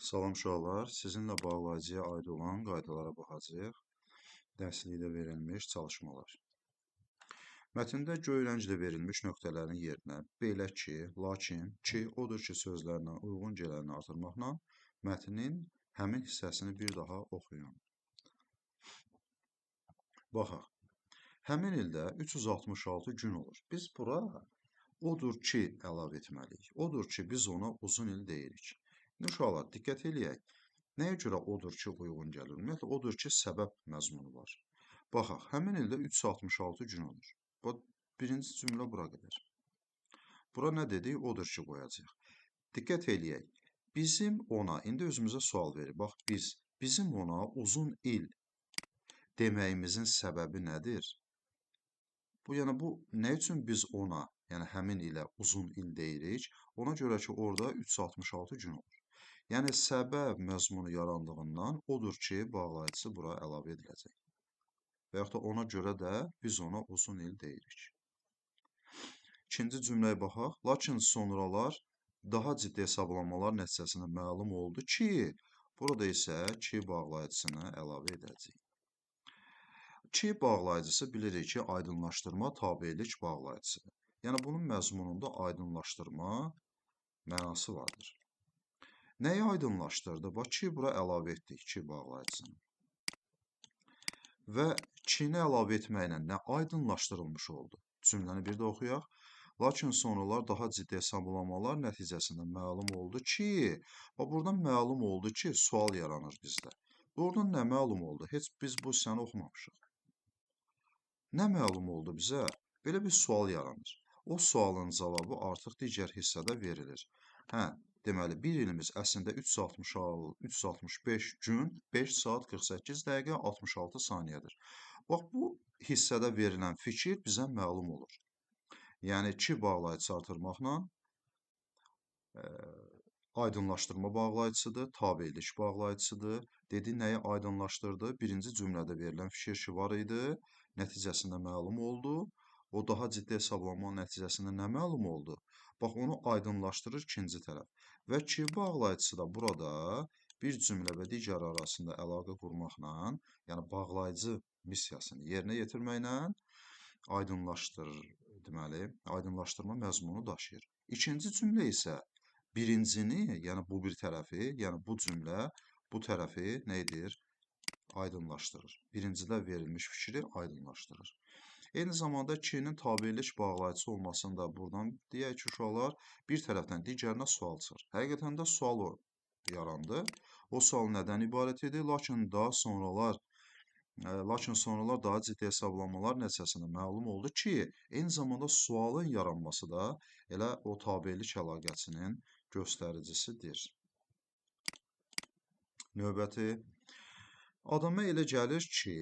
Salam uşaqlar, sizinlə bağlayıcıya aid olan qaydalara baxacağıq. Dərslikdə verilmiş çalışmalar. Mətndə göy rənglə verilmiş nöqtələrin yerinə belə ki, lakin, ki, odur ki sözlərinə uyğun gələni artırmaqla mətnin həmin hissəsini bir daha oxuyun. Baxaq, həmin ildə 366 gün olur. Biz bura odur ki əlavə etməliyik. Odur ki, biz ona uzun il deyirik. Uşaqlar, diqqət eləyək. Nəyə görə odur ki, uyğun gəlir? Ümumiyyətlə, odur ki, səbəb məzmunu var. Baxaq, həmin ildə 366 gün olur. Bax, birinci cümlə bura qədər. Bura nə dedik? Odur ki, qoyacaq. Diqqət eləyək. Bizim ona, indi özümüzə sual verir. Bax, bizim ona uzun il deməyimizin səbəbi nədir? Yəni, nə üçün biz ona, yəni həmin ilə uzun il deyirik? Ona görə ki, orada 366 gün olur. Yəni, səbəb məzmunu yarandığından odur ki, bağlayıcısı bura əlavə ediləcək. Və yaxud da ona görə də biz ona uzun il deyirik. İkinci cümləyə baxaq. Lakin sonralar daha ciddi hesablamalar nəticəsində məlum oldu ki, burada isə ki bağlayıcısını əlavə edəcəyik. Ki bağlayıcısı bilirik ki, aydınlaşdırma, tabelik bağlayıcısıdır. Yəni, bunun məzmununda aydınlaşdırma mənası vardır. Nəyi aydınlaşdırdı? Bax, ki, bura əlavə etdik, ki bağlayıcısını. Və ki-ni əlavə etməklə nə aydınlaşdırılmış oldu? Cümləni bir də oxuyaq. Lakin sonralar daha ciddi hesablamalar nəticəsində məlum oldu ki, bax, buradan məlum oldu ki, sual yaranır bizdə. Doğrudan nə məlum oldu? Heç biz bu hissəni oxumamışıq. Nə məlum oldu bizə? Belə bir sual yaranır. O sualın cavabı artıq digər hissədə verilir. Deməli, bir ilimiz əslində 365 gün, 5 saat 48 dəqiqə 66 saniyədir. Bax, bu hissədə verilən fikir bizə məlum olur. Yəni, ki bağlayıcısı artırmaqla aydınlaşdırma bağlayıcısıdır, tabelik bağlayıcısıdır. Dedi, nəyi aydınlaşdırdı? Birinci cümlədə verilən fikir ki var idi, nəticəsində məlum oldu. O daha ciddi hesablama nəticəsində nə məlum oldu? Bax, onu aydınlaşdırır ikinci tərəf. Və ki bağlayıcısı da burada bir cümlə və digər arasında əlaqə qurmaqla, yəni bağlayıcı missiyasını yerinə yetirməklə aydınlaşdırma məzmunu daşıyır. İkinci cümlə isə birincini, yəni bu bir tərəfi, yəni bu cümlə bu tərəfi nə edir? Aydınlaşdırır. Birincidə verilmiş fikri aydınlaşdırır. Eyni zamanda ki-nin tabelik bağlayıcısı olmasını da buradan deyək ki, uşaqlar bir tərəfdən digərinə sual çıxır. Həqiqətən də sual yarandı. O sual nədən ibarət idi? Lakin sonralar daha ciddi hesablamalar nəticəsində məlum oldu ki, eyni zamanda sualın yaranması da elə o tabelik əlaqəsinin göstəricisidir. Növbəti, adama elə gəlir ki,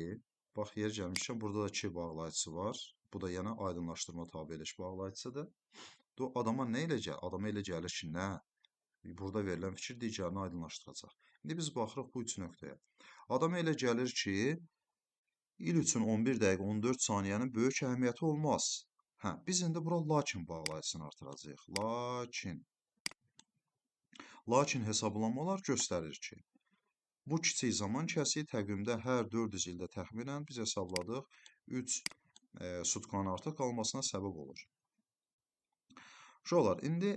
bax, yer gəlmişkən, burada da ki bağlayıcısı var. Bu da yəni aydınlaşdırma tabelik bağlayıcısıdır. Adama nə elə gəlir? Adama elə gəlir ki, nə? Burada verilən fikir digərini aydınlaşdıracaq. İndi biz baxırıq bu üç nöqtəyə. Adama elə gəlir ki, il üçün 11 dəqiqə 14 saniyənin böyük əhəmiyyəti olmaz. Biz indi bura lakin bağlayıcısını artıracağıq. Lakin hesablamalar göstərir ki, bu kiçik zaman kəsiyi təqvimdə hər 400 ildə təxminən biz hesabladıq 3 sutkanın artıq qalmasına səbəb olur. Uşaqlar, indi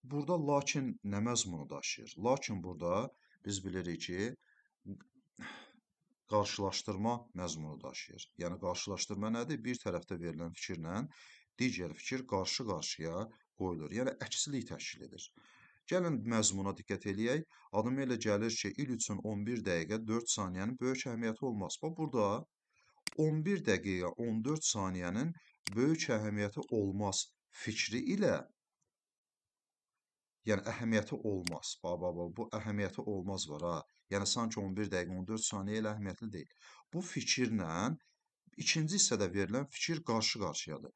burada lakin nə məzmunu daşıyır? Lakin burada biz bilirik ki, qarşılaşdırma məzmunu daşıyır. Yəni, qarşılaşdırma nədir? Bir tərəfdə verilən fikirlə digər fikir qarşı-qarşıya qoyulur. Yəni, əkslik təşkil edir. Gəlin məzmuna diqqət eləyək. Adama elə gəlir ki, il üçün 11 dəqiqə 4 saniyənin böyük əhəmiyyəti olmaz. Bax, burada 11 dəqiqə 14 saniyənin böyük əhəmiyyəti olmaz fikri ilə, yəni əhəmiyyəti olmaz. Bu əhəmiyyəti olmaz var ha. Yəni sanki 11 dəqiqə 14 saniyə elə əhəmiyyətli deyil. Bu fikirlə ikinci hissədə verilən fikir qarşı-qarşıyadır.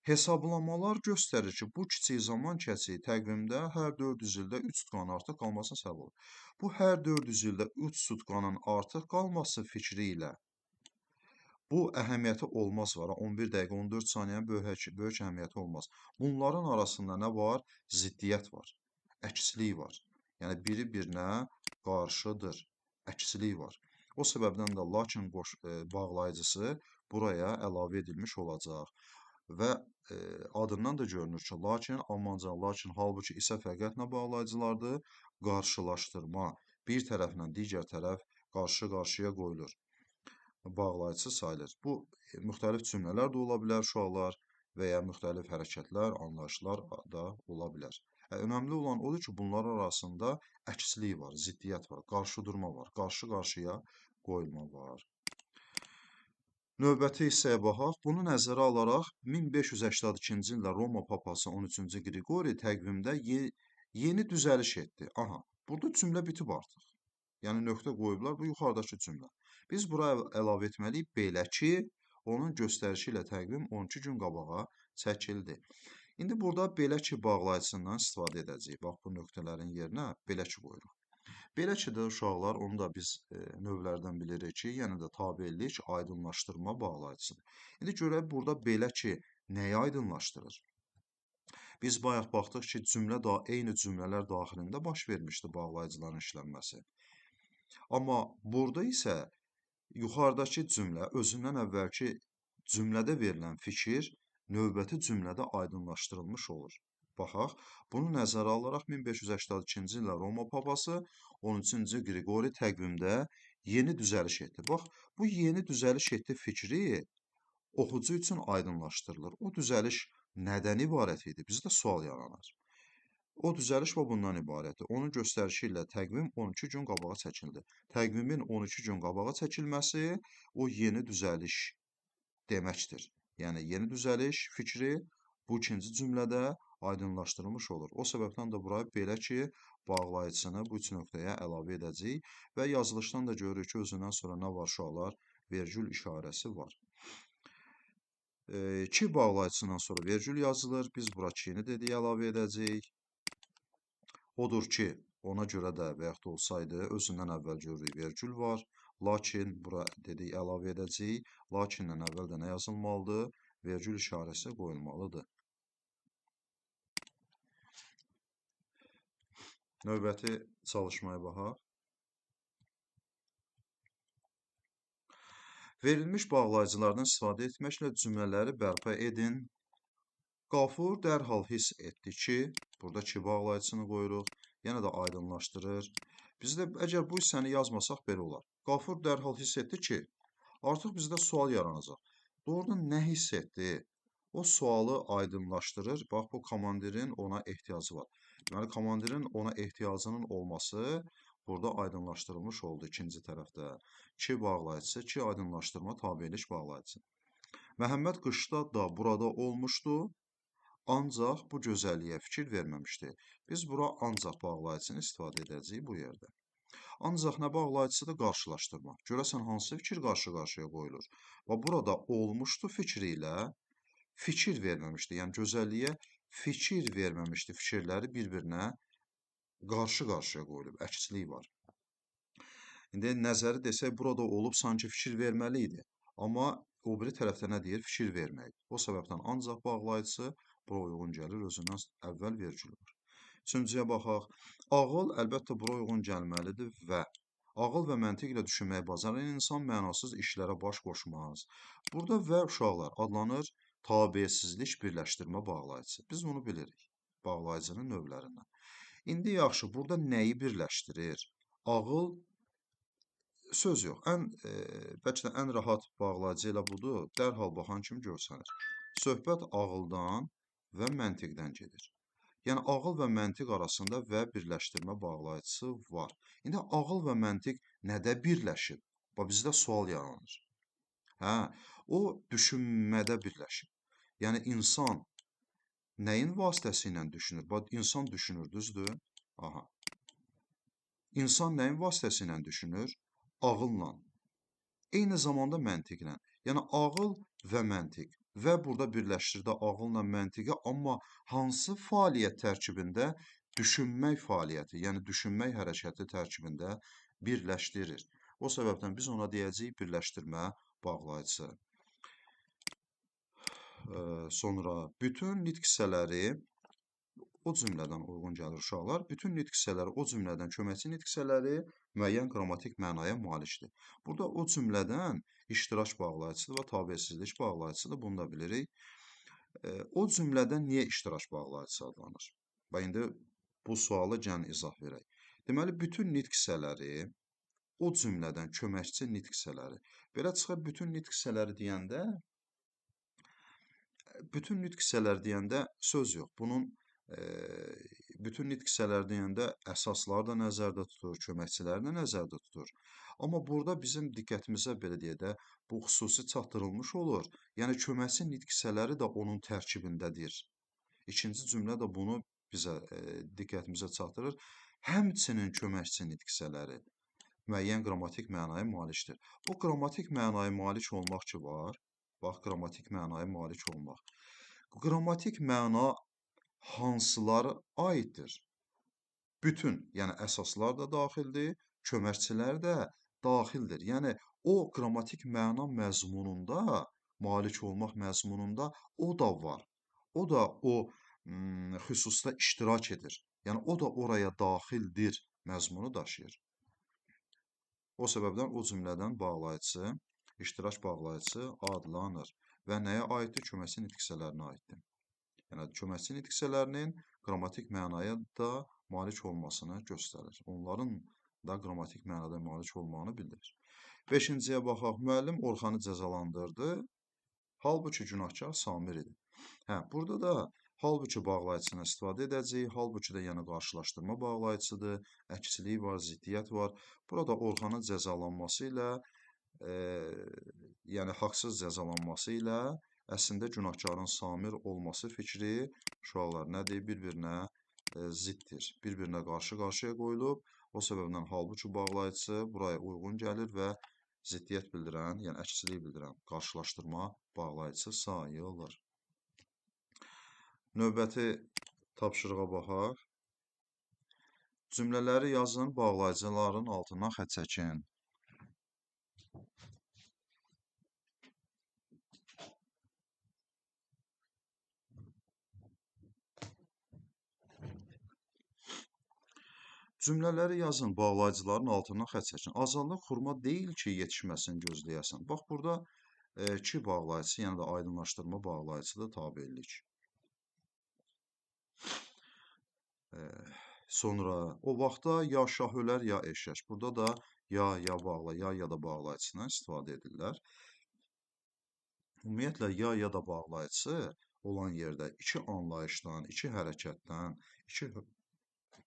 Hesablamalar göstərir ki, bu kiçik zaman kəsiyi təqvimdə hər 400 ildə 3 sutkanın artıq qalmasına səbəb olur. Bu hər 400 ildə 3 sutkanın artıq qalması fikri ilə bu əhəmiyyəti olmaz var. 11 dəqiqə 14 saniyənin böyük əhəmiyyəti olmaz. Bunların arasında nə var? Ziddiyyət var, əkslik var. Yəni biri birinə qarşıdır. Əkslik var. O səbəbdən də lakin bağlayıcısı buraya əlavə edilmiş olacaq. Və adından da görünür ki, lakin, amma ancaq lakin, halbuki isə fəqətlə bağlayıcılardır. Qarşılaşdırma. Bir tərəflə digər tərəf qarşı-qarşıya qoyulur. Bağlayıcı sayılır. Bu müxtəlif cümlələr də ola bilər uşaqlar və ya müxtəlif hərəkətlər, anlayışlar da ola bilər. Önəmli olan odur ki, bunlar arasında əkslik var, ziddiyyət var, qarşıdurma var, qarşı-qarşıya qoyulma var. Növbəti hissəyə baxaq. Bunu nəzərə alaraq 1582-ci ildə Roma papası 13-cü Qriqori təqvimdə yeni düzəliş etdi. Aha, burada cümlə bitib artıq. Yəni nöqtə qoyublar, bu yuxarıdakı cümlə. Biz bura əlavə etməliyik, belə ki, onun göstərişi ilə təqvim 12 gün qabağa çəkildi. İndi burada belə ki bağlayıcısından istifadə edəcəyik. Bax, bu nöqtələrin yerinə belə ki qoyuruq. Belə ki də uşaqlar, onu da biz növlərdən bilirik ki, yenə də tabellik aydınlaşdırma bağlayıcısıdır. İndi görək burada belə ki nəyi aydınlaşdırır? Biz bayaq baxdıq ki, eyni cümlələr daxilində baş vermişdi bağlayıcıların işlənməsi. Amma burada isə yuxarıdakı cümlə özündən əvvəlki cümlədə verilən fikir növbəti cümlədə aydınlaşdırılmış olur. Baxaq, bunu nəzərə alaraq 1582-ci ildə Roma papası 13-cü Qriqori təqvimdə yeni düzəliş etdi. Bax, bu yeni düzəliş etdi fikri oxucu üçün aydınlaşdırılır. O düzəliş nədən ibarət idi? Bizdə sual yaranır. O düzəliş bundan ibarətdir. Onun göstərişi ilə təqvim 12 gün qabağa çəkildi. Təqvimin 12 gün qabağa çəkilməsi o yeni düzəliş deməkdir. Yəni yeni düzəliş fikri bu ikinci cümlədə aydınlaşdırılmış olur. O səbəbdən də buraya belə ki, bağlayıcısını bu üç nöqtəyə əlavə edəcəyik və yazılışdan da görürük ki, özündən sonra nə var uşaqlar? Vergül işarəsi var. Ki bağlayıcısından sonra vergül yazılır. Biz bura kini dedik, əlavə edəcəyik. Odur ki, ona görə də və yaxud da olsaydı, özündən əvvəl görürük vergül var. Lakin bura dedik, əlavə edəcəyik. Lakindən əvvəl də nə yazılmalıdır? Vergül işarəsi qoyulmalıdır. Növbəti çalışmaya baxaq. Verilmiş bağlayıcılardan istifadə etməklə cümlələri bərpa edin. Qafur dərhal hiss etdi ki, burada ki bağlayıcısını qoyuruq, yenə də aydınlaşdırır. Bizdə əgər bu hissəni yazmasaq belə olar. Qafur dərhal hiss etdi ki, artıq bizdə sual yaranacaq. Doğrudan nə hiss etdi? O sualı aydınlaşdırır. Bax, bu komandirin ona ehtiyacı var. Deməli, komandirin ona ehtiyacının olması burada aydınlaşdırılmış oldu ikinci tərəfdə. Ki bağlayıcısı, ki aydınlaşdırma tabelik bağlayıcısı. Məhəmməd qışda da burada olmuşdu, ancaq bu gözəlliyə fikir verməmişdi. Biz bura ancaq bağlayıcısını istifadə edəcəyik bu yerdə. Ancaq nə bağlayıcısıdır? Qarşılaşdırma. Görəsən, hansı fikir qarşı-qarşıya qoyulur? Və burada olmuşdu fikri ilə fikir verməmişdi. Yəni gözəlliyə fikir verməmişdi. Fikirləri bir-birinə qarşı-qarşıya qoyulub. Əkslik var. İndi nəzəri desək, burada olub sanki fikir verməli idi. Amma o biri tərəfdə nə deyir? Fikir vermək. O səbəbdən ancaq bağlayıcısı bura uyğun gəlir. Özündən əvvəl vergül var. Üçüncüyə baxaq. Ağıl əlbəttə bura uyğun gəlməlidir və ağıl və məntiq ilə düşünməyi bacaran insan mənasız işlərə baş qoşmaz. Burada və uşaqlar adlanır tabesizlik birləşdirmə bağlayıcısı. Biz bunu bilirik bağlayıcının növlərindən. İndi yaxşı, burada nəyi birləşdirir? Ağıl, söz yox, bəlkə də ən rahat bağlayıcı elə budur. Dərhal baxan kimi görsənir. Söhbət ağıldan və məntiqdən gedir. Yəni ağıl və məntiq arasında və birləşdirmə bağlayıcısı var. İndi ağıl və məntiq nədə birləşib? Bax, bizdə sual yaranır. Hə, o düşünmədə birləşib. Yəni insan nəyin vasitəsilə düşünür? Bax, insan düşünür, düzdür? Aha. İnsan nəyin vasitəsilə düşünür? Ağılla. Eyni zamanda məntiqlə. Yəni ağıl və məntiq. Və burada birləşdirdi ağılla məntiqi, amma hansı fəaliyyət tərkibində? Düşünmək fəaliyyəti, yəni düşünmək hərəkəti tərkibində birləşdirir. O səbəbdən biz ona deyəcəyik birləşdirmə bağlayıcısı. Sonra bütün nitq hissələri o cümlədən uyğun gəlir uşaqlar. Bütün nitq hissələri o cümlədən köməkçi nitq hissələri müəyyən qrammatik mənaya malikdir. Burada o cümlədən iştirak bağlayıcısı və tabeçilik bağlayıcısı da bunu da bilirik. O cümlədən niyə iştirak bağlayıcısı adlanır? Və indi bu suala gəlin izah verək. Deməli, bütün nitq hissələri o cümlədən köməkçi nitq hissələri. Belə çıxır, bütün nitq hissələri deyəndə söz yox. Bunun bütün nitq hissələri deyəndə əsaslar da nəzərdə tutur, köməkçiləri də nəzərdə tutur. Amma burada bizim diqqətimizə belə deyək də, bu xüsusi çatdırılmış olur. Yəni köməkçi nitq hissələri də onun tərkibindədir. İkinci cümlə də bunu bizə diqqətimizə çatdırır. Həmçinin köməkçi nitq hissələri müəyyən qrammatik mənaya malikdir. Bu qrammatik mənaya malik olmaq ki var, bax, qrammatik mənaya malik olmaq. Qrammatik məna hansılara aiddir? Bütün, yəni əsaslar da daxildir, köməkçilər də daxildir. Yəni o qrammatik məna məzmununda, malik olmaq məzmununda o da var. O da o xüsusda iştirak edir. Yəni o da oraya daxildir məzmunu daşıyır. O səbəbdən o cümlədən bağlayıcısı, iştirak bağlayıcısı adlanır. Və nəyə aiddir? Köməkçi nitq hissələrinə aiddir. Yəni köməkçi nitq hissələrinin qrammatik mənaya da malik olmasını göstərir. Onların da qrammatik mənada malik olmağını bildirir. 5-ciyə baxaq. Müəllim Orxanı cəzalandırdı. Halbuki günahkar Samir idi. Burada da halbuki bağlayıcısını istifadə edəcəyik. Halbuki də yəni qarşılaşdırma bağlayıcısıdır. Əksçilik var, ziddiyyət var. Burada Orxanın cəzalanması ilə, yəni haqsız cəzalanması ilə əslində günahkarın Samir olması fikri uşaqlar nədir? Bir-birinə ziddir. Bir-birinə qarşı-qarşıya qoyulub. O səbəbdən halbuki bağlayıcısı buraya uyğun gəlir və ziddiyyət bildirən, yəni əksçilik bildirən qarşılaşdırma bağlayıcısı sayılır. Növbəti tapşırığa baxaq. Cümlələri yazın, bağlayıcıların altından xətt çəkin. Cümlələri yazın, bağlayıcıların altından xətt çəkin. Azadlıq xurma deyil ki, yetişməsini gözləyəsən. Bax, burada ki bağlayıcısı, yəni də aydınlaşdırma bağlayıcıdır, tabellik. Sonra o vaxtda ya şah ölər, ya eşək. Burada da ya da bağlayıcısına istifadə edirlər. Ümumiyyətlə, ya da bağlayıcısı olan yerdə iki anlayışdan, iki hərəkətdən, iki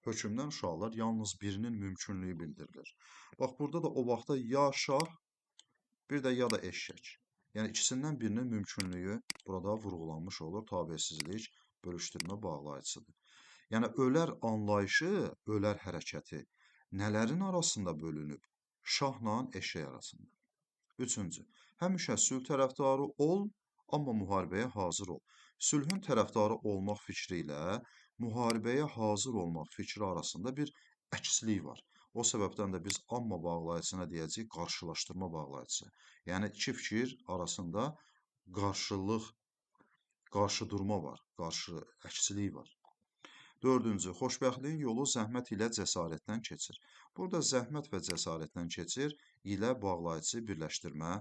hökmdən uşaqlar yalnız birinin mümkünlüyü bildirilir. Bax, burada da o vaxtda ya şah, bir də ya da eşək. Yəni, ikisindən birinin mümkünlüyü burada vurğulanmış olur. Tabesizlik, bölüşdürmə bağlayıcısıdır. Yəni, ölər anlayışı, ölər hərəkəti nələrin arasında bölünüb? Şahla eşək arasında. 3-cü. Həmişə sülh tərəfdarı ol, amma müharibəyə hazır ol. Sülhün tərəfdarı olmaq fikri ilə müharibəyə hazır olmaq fikri arasında bir əkslik var. O səbəbdən də biz amma bağlayıcısına deyəcəyik qarşılaşdırma bağlayıcısı. Yəni, iki fikir arasında qarşıdurma var, əkslik var. 4-cü. Xoşbəxtliyin yolu zəhmət ilə cəsarətdən keçir. Burada zəhmət və cəsarətdən keçir ilə bağlayıcı birləşdirmə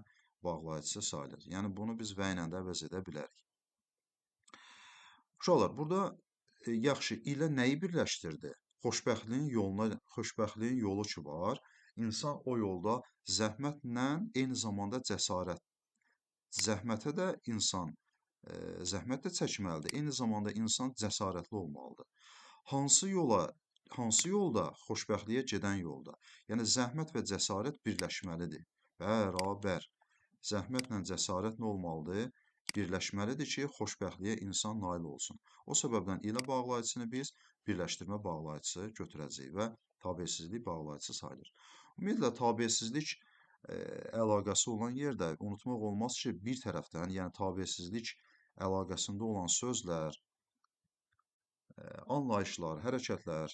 bağlayıcısı sayılır. Yəni, bunu biz və ilə də əvəz edə bilərik. Uşaqlar, burada yaxşı, ilə nəyi birləşdirdi? Xoşbəxtliyin yolu ki var, insan o yolda zəhmətlə eyni zamanda cəsarət. Zəhmət də çəkməlidir. Eyni zamanda insan cəsarətli olmalıdır. Hansı yolda? Xoşbəxtliyə gedən yolda. Yəni, zəhmət və cəsarət birləşməlidir. Bərabər. Zəhmətlə cəsarət nə olmalıdır? Birləşməlidir ki, xoşbəxtliyə insan nail olsun. O səbəbdən ilə bağlayıcısını biz birləşdirmə bağlayıcısı götürəcəyik və tabesizlik bağlayıcısı sayılır. Ümumiyyətlə, tabesizlik əlaqəsi olan yerdə unutmaq olmaz ki, bir tərəfdən, yəni tabesizlik əlaqəsində olan sözlər, anlayışlar, hərəkətlər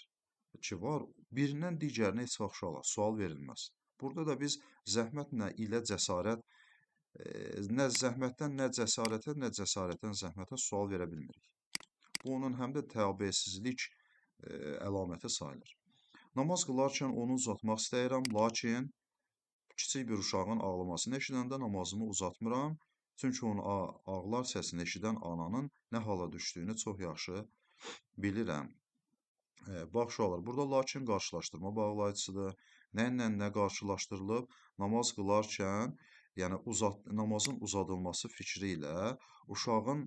ki var, birindən digərinə heç vaxt uşaqlar sual verilməz. Burada da biz zəhmətlə ilə cəsarət, nə zəhmətdən nə cəsarətə, nə cəsarətdən zəhmətə sual verə bilmirik. Bu onun həm də təbəəsizlik əlaməti sayılır. Namaz qılarkən onu uzatmaq istəyirəm, lakin kiçik bir uşağın ağlamasını eşidəndə namazımı uzatmıram. Çünki onun ağlar səsini eşidən ananın nə hala düşdüyünü çox yaxşı bilirəm. Bax uşaqlar, burada lakin qarşılaşdırma bağlayıcısıdır. Nə ilə nə qarşılaşdırılıb? Namaz qılarkən, yəni namazın uzadılması fikri ilə uşağın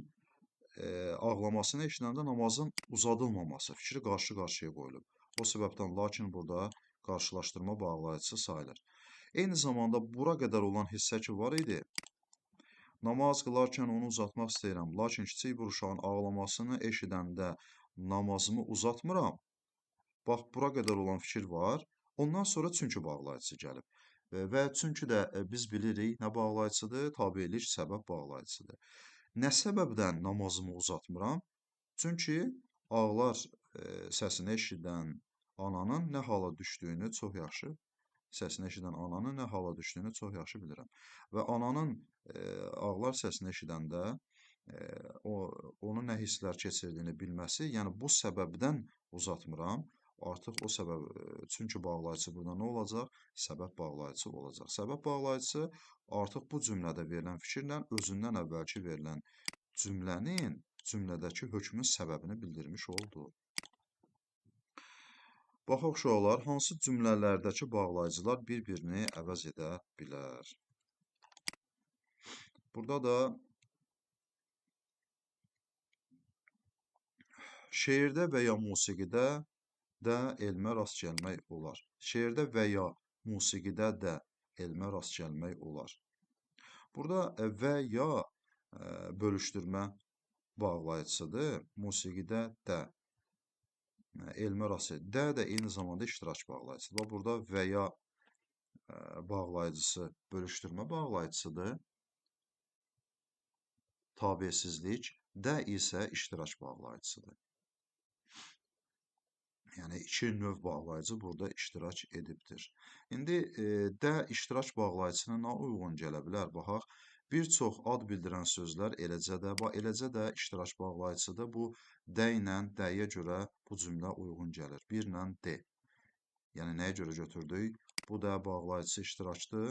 ağlamasını eşidəndə namazın uzadılmaması fikri qarşı-qarşıya qoyulub. O səbəbdən lakin burada qarşılaşdırma bağlayıcısı sayılır. Eyni zamanda bura qədər olan hissə ki var idi, namaz qılarkən onu uzatmaq istəyirəm, lakin kiçik bir uşağın ağlamasını eşidəndə namazımı uzatmıram. Bax, bura qədər olan fikir var. Ondan sonra çünki bağlayıcısı gəlib. Və çünki də biz bilirik nə bağlayıcısıdır? Tabelik səbəb bağlayıcısıdır. Nə səbəbdən namazımı uzatmıram? Çünki ağlar səsini eşidən ananın nə hala düşdüyünü çox yaxşı bilirəm. Və ananın ağlar səsini eşidəndə onun nə hisslər keçirdiyini bilməsi, yəni bu səbəbdən uzatmıram. Artıq o səbəb, çünki bağlayıcısı burada nə olacaq? Səbəb bağlayıcısı olacaq. Səbəb bağlayıcısı artıq bu cümlədə verilən fikirlə özündən əvvəlki verilən cümlədəki hökmün səbəbini bildirmiş oldu. Baxaq uşaqlar, hansı cümlələrdəki bağlayıcılar bir-birini əvəz edə bilər? Burada da şeirdə və ya musiqidə də elmə rast gəlmək olar. Şeirdə və ya musiqidə də elmə rast gəlmək olar. Burada və ya bölüşdürmə bağlayıcısıdır. Musiqidə də elmə rast də eyni zamanda iştirak bağlayıcısıdır. Burada və ya bağlayıcısı bölüşdürmə bağlayıcısıdır. Tabeəsizlik, də isə iştirak bağlayıcısıdır. Yəni, iki növ bağlayıcı burada iştirak edibdir. İndi də iştirak bağlayıcısına nə uyğun gələ bilər? Baxaq, bir çox ad bildirən sözlər eləcə də iştirak bağlayıcısıdır. Bu, də ilə, dəyə görə bu cümlə uyğun gəlir. Bir ilə D. Yəni, nəyə görə götürdük? Bu da bağlayıcısı iştirakdır.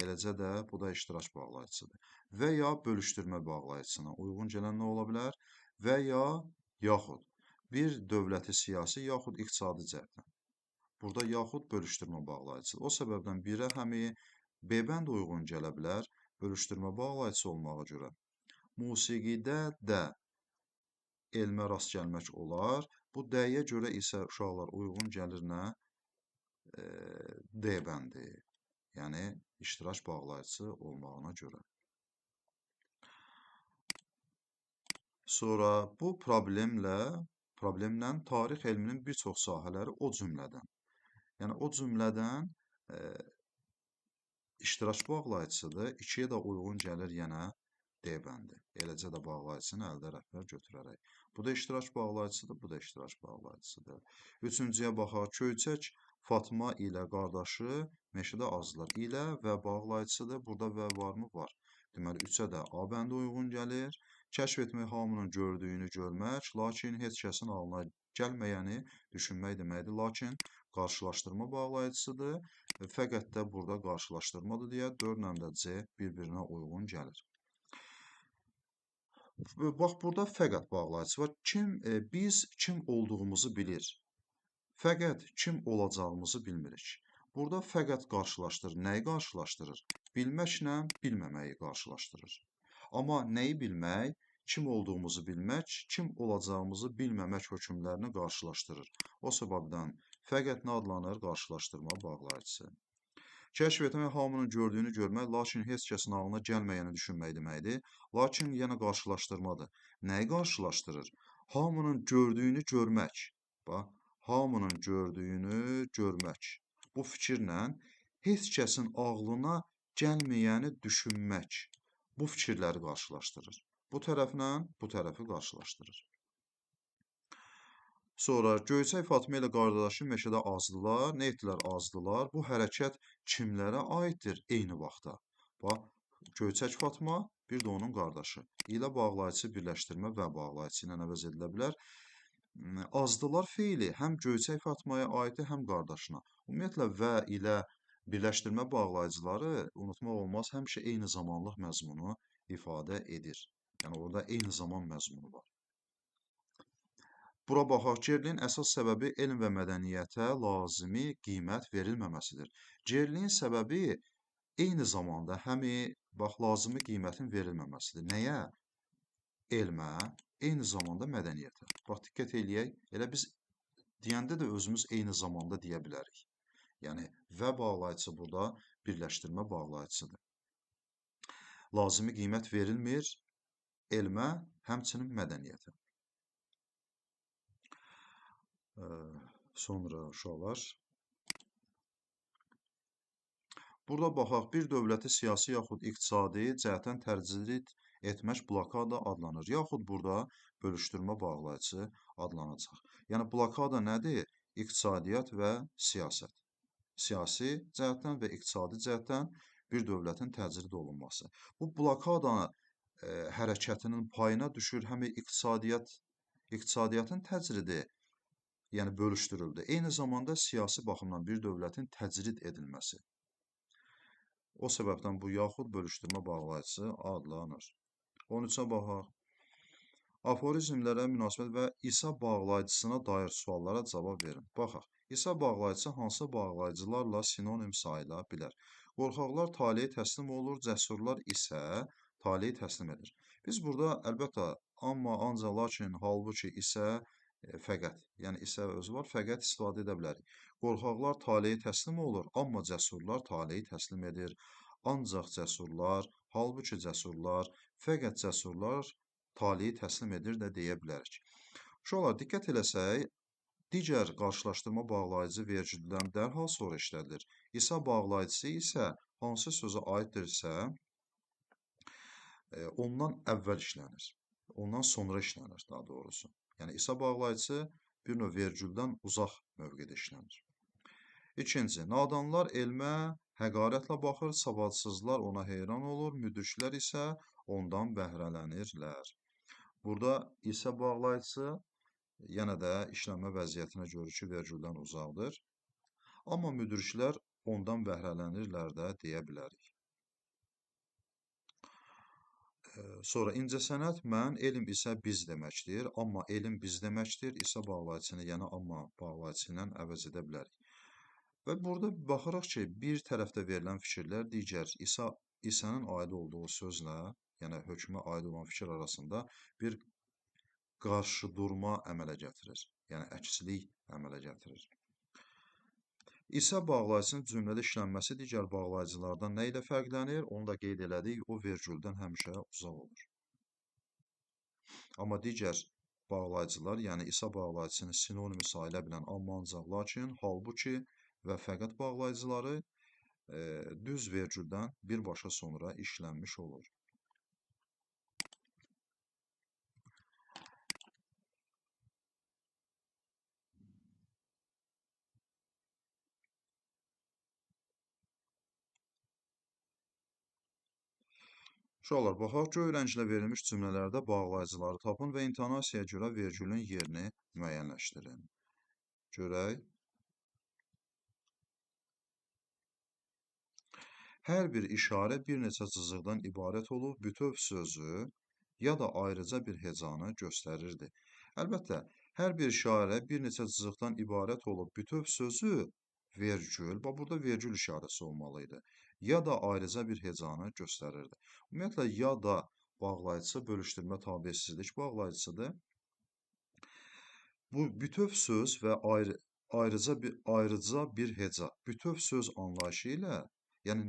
Eləcə də bu da iştirak bağlayıcısıdır. Və ya bölüşdürmə bağlayıcısına uyğun gələn nə ola bilər? Və ya yaxud. Bir dövləti siyasi yaxud iqtisadi cəhətdən. Burada yaxud bölüşdürmə bağlayıcıdır. O səbəbdən birə həmi B bənd uyğun gələ bilər bölüşdürmə bağlayıcısı olmağa görə. Musiqidə də elmə rast gəlmək olar. Bu D-yə görə isə uşaqlar uyğun gəlir nə? D bəndi. Yəni, iştirak bağlayıcısı olmağına görə. Sonra bu problemlə tarix elminin bir çox sahələri o cümlədən. Yəni, o cümlədən iştirak bağlayıcısıdır. İkiyə də uyğun gəlir yenə D bəndi. Eləcə də bağlayıcısını əldə rəhbər götürərək. Bu da iştirak bağlayıcısıdır, bu da iştirak bağlayıcısıdır. Üçüncüyə baxaq. Köyçək Fatma ilə qardaşı meşədə azdılar. İlə və bağlayıcısıdır. Burada və varmı? Var. Deməli, üçə də A bəndi uyğun gəlir. Kəşf etmək hamının gördüyünü görmək, lakin heç kəsin ağlına gəlməyəni düşünmək deməkdir. Lakin qarşılaşdırma bağlayıcısıdır. Fəqət də burada qarşılaşdırmadır deyə 4 ilə də C bir-birinə uyğun gəlir. Bax, burada fəqət bağlayıcısı var. Biz kim olduğumuzu bilir. Fəqət kim olacağımızı bilmirik. Burada fəqət qarşılaşdırır. Nəyi qarşılaşdırır? Bilməklə bilməməyi qarşılaşdırır. Amma nəyi bilmək? Kim olduğumuzu bilmək, kim olacağımızı bilməmək hökmlərini qarşılaşdırır. O səbəbdən fəqət nə adlanır? Qarşılaşdırma bağlayıcısı. Kəşf etmək hamının gördüyünü görmək, lakin heç kəsin ağlına gəlməyəni düşünmək deməkdir. Lakin yenə qarşılaşdırmadır. Nəyi qarşılaşdırır? Hamının gördüyünü görmək. Bax, hamının gördüyünü görmək. Bu fikirlə heç kəsin ağlına gəlməyəni düşünmək. Bu fikirləri qarşılaşdırır. Bu tərəflə bu tərəfi qarşılaşdırır. Sonra Göyçək Fatma ilə qardaşı meşədə azdılar. Nə etdilər? Azdılar. Bu hərəkət kimlərə aiddir eyni vaxtda? Bax, Göyçək Fatma bir də onun qardaşı. ilə bağlayıcı birləşdirmə və bağlayıcı ilə əvəz edilə bilər. Azdılar feili həm Göyçək Fatmaya aiddir, həm qardaşına. Ümumiyyətlə və ilə birləşdirmə bağlayıcıları unutmaq olmaz, həmişə eyni zamanlıq məzmunu ifadə edir. Yəni orada eyni zaman məzmunu var. Bura baxaq, geriliyin əsas səbəbi elm və mədəniyyətə lazımi qiymət verilməməsidir. Geriliyin səbəbi eyni zamanda bax, lazımi qiymətin verilməməsidir. Nəyə? Elmə, eyni zamanda mədəniyyətə. Bax, diqqət eləyək, elə biz deyəndə də özümüz eyni zamanda deyə bilərik. Yəni, və bağlayıcısı burada birləşdirmə bağlayıcısıdır. Lazımi qiymət verilmir elmə, həmçinin mədəniyyətə. Sonra uşaqlar. Burada baxaq, bir dövləti siyasi yaxud iqtisadi cəhətdən tərcid etmək blokada adlanır. Yaxud burada bölüşdürmə bağlayıcısı adlanacaq. Yəni, blokada nədir? İqtisadiyyat və siyasət. Siyasi cəhətdən və iqtisadi cəhətdən bir dövlətin təcrid olunması. Bu blokada hərəkətinin payına düşür həm iqtisadiyyatın təcridi, yəni bölüşdürüldü. Eyni zamanda siyasi baxımdan bir dövlətin təcrid edilməsi. O səbəbdən bu yaxud bölüşdürmə bağlayıcısı adlanır. 13-ə baxaq. Aforizmlərə münasibət və İsa bağlayıcısına dair suallara cavab verin. Baxaq, İsa bağlayıcısı hansı bağlayıcılarla sinonim sayıla bilər? Qorxaqlar taleyə təslim olur, cəsurlar isə taleyə təslim edir. Biz burada əlbəttə amma, ancaq, lakin, halbuki, isə, fəqət, yəni isə özü var, fəqət istifadə edə bilərik. Qorxaqlar taleyə təslim olur, amma cəsurlar taleyə təslim edir. Ancaq cəsurlar, halbuki cəsurlar, fəqət cəsurlar taleyə təslim edir də deyə bilərik. Uşaqlar, diqqət eləsək, digər qarşılaşdırma bağlayıcı vergüldən dərhal sonra işlədilir. İsa bağlayıcısı isə hansı sözə aiddirsə, ondan əvvəl işlənir. Ondan sonra işlənir, daha doğrusu. Yəni, İsa bağlayıcısı bir növ vergüldən uzaq mövqedə işlənir. İkinci, nadanlar elmə həqarətlə baxır, savadsızlar ona heyran olur, müdriklər isə ondan bəhrələnirlər. Burada İsa bağlayıcısı yenə də işlənmə vəziyyətinə görə ki, vergüldən uzaqdır. Amma müdriklər ondan bəhrələnirlər də deyə bilərik. Sonra incəsənət mən, elm isə biz deməkdir. Amma elm biz deməkdir. İsa bağlayıcısını, yəni amma bağlayıcısı ilə əvəz edə bilərik. Və burada baxırıq ki, bir tərəfdə verilən fikirlər digər İsa'nın aid olduğu sözlə, yəni hökmə aid olan fikir arasında bir qarşıdurma əmələ gətirir. Yəni əkslik əmələ gətirir. İsa bağlayıcısının cümlədə işlənməsi digər bağlayıcılardan nə ilə fərqlənir? Onu da qeyd elədik, o vergüldən həmişə uzaq olur. Amma digər bağlayıcılar, yəni İsa bağlayıcısının sinonimi sayıla bilən amma, ancaq, lakin, halbuki və fəqət bağlayıcıları düz vergüldən birbaşa sonra işlənmiş olur. Uşaqlar, baxaq ki, öyrəncilə verilmiş cümlələrdə bağlayıcıları tapın və intonasiyaya görə vergülün yerini müəyyənləşdirin. Görək. Hər bir işarə bir neçə cızıqdan ibarət olub, bütöv sözü ya da ayrıca bir hecanı göstərirdi. Əlbəttə, hər bir işarə bir neçə cızıqdan ibarət olub, bütöv sözü vergül, bax burada vergül işarəsi olmalıydı. Ya da ayrıca bir hecanı göstərirdi. Ümumiyyətlə, ya da bağlayıcısı bölüşdürmə tabesizlik bağlayıcısıdır. Bu bütöv söz və ayrıca bir heca. Bütöv söz anlayışı ilə, yəni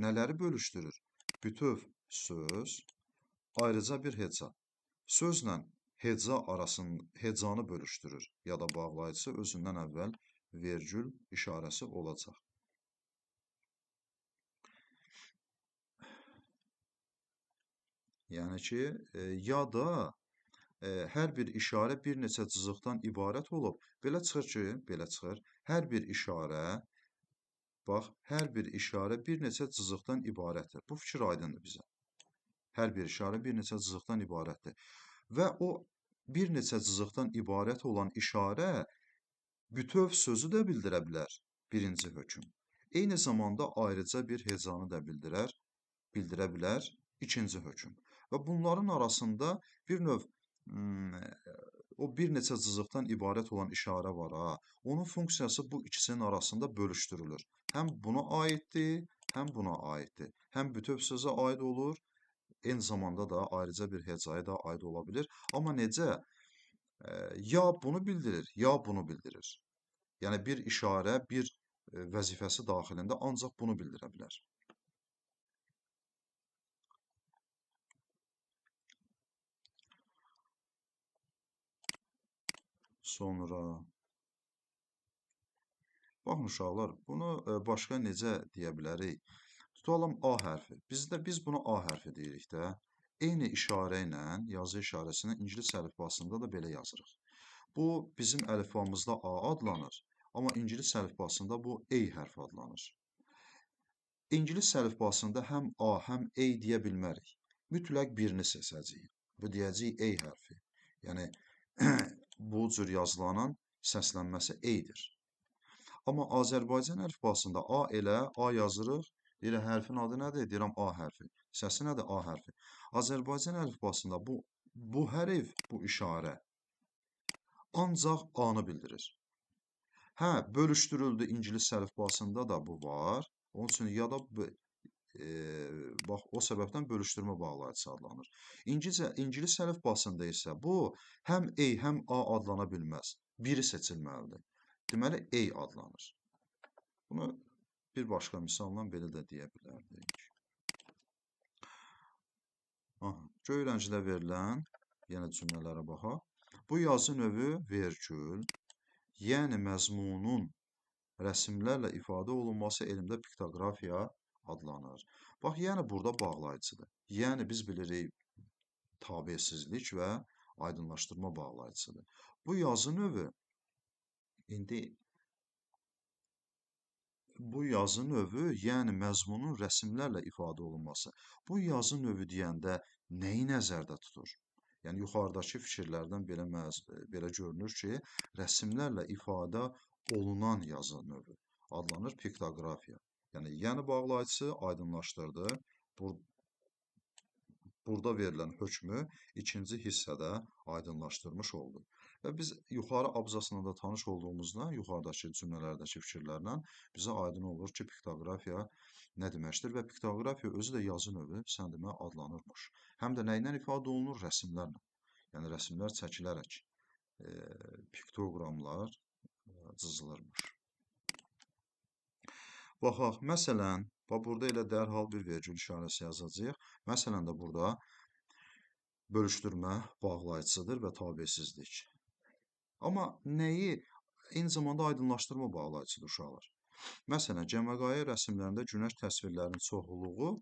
nələri bölüşdürür? Bütöv söz, ayrıca bir heca. Sözlə hecanı bölüşdürür ya da bağlayıcısı özündən əvvəl vergül işarəsi olacaq. Yəni ki, ya da hər bir işarə bir neçə cızıqdan ibarət olub. Belə çıxır ki, belə çıxır. Hər bir işarə, bax, hər bir işarə bir neçə cızıqdan ibarətdir. Bu fikir aydındır bizə. Hər bir işarə bir neçə cızıqdan ibarətdir. Və o bir neçə cızıqdan ibarət olan işarə bütöv sözü də bildirə bilər birinci hökm. Eyni zamanda ayrıca bir hecanı da bildirə bilər ikinci hökm. Və bunların arasında bir növ o bir neçə cızıqdan ibarət olan işarə var ha. Onun funksiyası bu ikisinin arasında bölüşdürülür. Həm buna aiddir, həm buna aiddir. Həm bütöv sözə aid olur, eyni zamanda da ayrıca bir hecaya da aid ola bilir. Amma necə? Ya bunu bildirir, ya bunu bildirir. Yəni bir işarə, bir vəzifəsi daxilində ancaq bunu bildirə bilər. Sonra baxın uşaqlar, bunu başqa necə deyə bilərik? Tutalım A hərfi. Biz buna A hərfi deyirik də. Eyni işarə ilə, yazı işarəsini ingilis əlifbasında da belə yazırıq. Bu bizim əlifbamızda A adlanır, amma ingilis əlifbasında bu E hərfi adlanır. İngilis əlifbasında həm A, həm E deyə bilmərik. Mütləq birini seçəcəyik. Bu deyəcəyik E hərfi. Yəni bu cür yazılanın səslənməsi E-dir. Amma Azərbaycan əlifbasında A elə A yazırıq. Deyirəm hərfin adı nədir? Deyirəm A hərfi. Səsi nədir? A hərfi. Azərbaycan əlifbasında bu hərf, bu işarə ancaq A-nı bildirir. Hə, bölüşdürüldü ingilis əlifbasında da bu var. Onun üçün ya da bax o səbəbdən bölüşdürmə bağlayıcısı adlanır. İngilis əlifbasında isə bu həm E, həm A adlana bilməz. Biri seçilməlidir. Deməli, E adlanır. Bunu bir başqa misalla belə də deyə bilərdik. Göy rənglə verilən yenə cümlələrə baxaq. Bu yazı növü vergül, yəni məzmunun rəsmlərlə ifadə olunması elmdə piktoqrafiya adlanır. Bax, yəni burada bağlayıcıdır. Yəni biz bilirik tabesizlik və aydınlaşdırma bağlayıcıdır. Bu yazı növü yəni məzmunun rəsmlərlə ifadə olunması. Bu yazı növü deyəndə nəyi nəzərdə tutur? Yəni yuxarıdakı fikirlərdən belə görünür ki, rəsmlərlə ifadə olunan yazı növü adlanır piktoqrafiya. Yəni bağlayıcısı aydınlaşdırdı. Burada verilən hökmü ikinci hissədə aydınlaşdırmış oldu. Və biz yuxarı abzasla da tanış olduğumuzdan, yuxarıdakı cümlələrdəki fikirlərlə bizə aydın olur ki, piktoqrafiya nə deməkdir və piktoqrafiya özü də yazı növü sən demə adlanırmış. Həm də nə ilə ifadə olunur? Rəsmlərlə. Yəni rəsmlər çəkilərək piktoqramlar cızılırmış. Baxaq, məsələn, burada elə dərhal bir vergül işarəsi yazacağıq. Məsələn də burada bölüşdürmə bağlayıcısıdır və tabesizlik. Amma nəyi? Eyni zamanda aydınlaşdırma bağlayıcıdır uşaqlar. Məsələn, Cəməqayə rəsmlərində günəş təsvirlərinin çoxluğu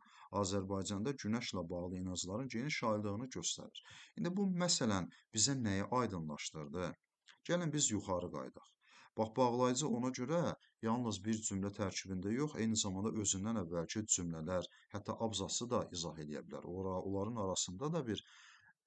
Azərbaycanda günəşlə bağlı inancların geniş yayıldığını göstərir. İndi bu məsələn bizə nəyi aydınlaşdırdı? Gəlin biz yuxarı qayıdaq. Bax, bağlayıcı ona görə yalnız bir cümlə tərkibində yox, eyni zamanda özündən əvvəlki cümlələr, hətta abzası da izah edə bilər. Onların arasında da bir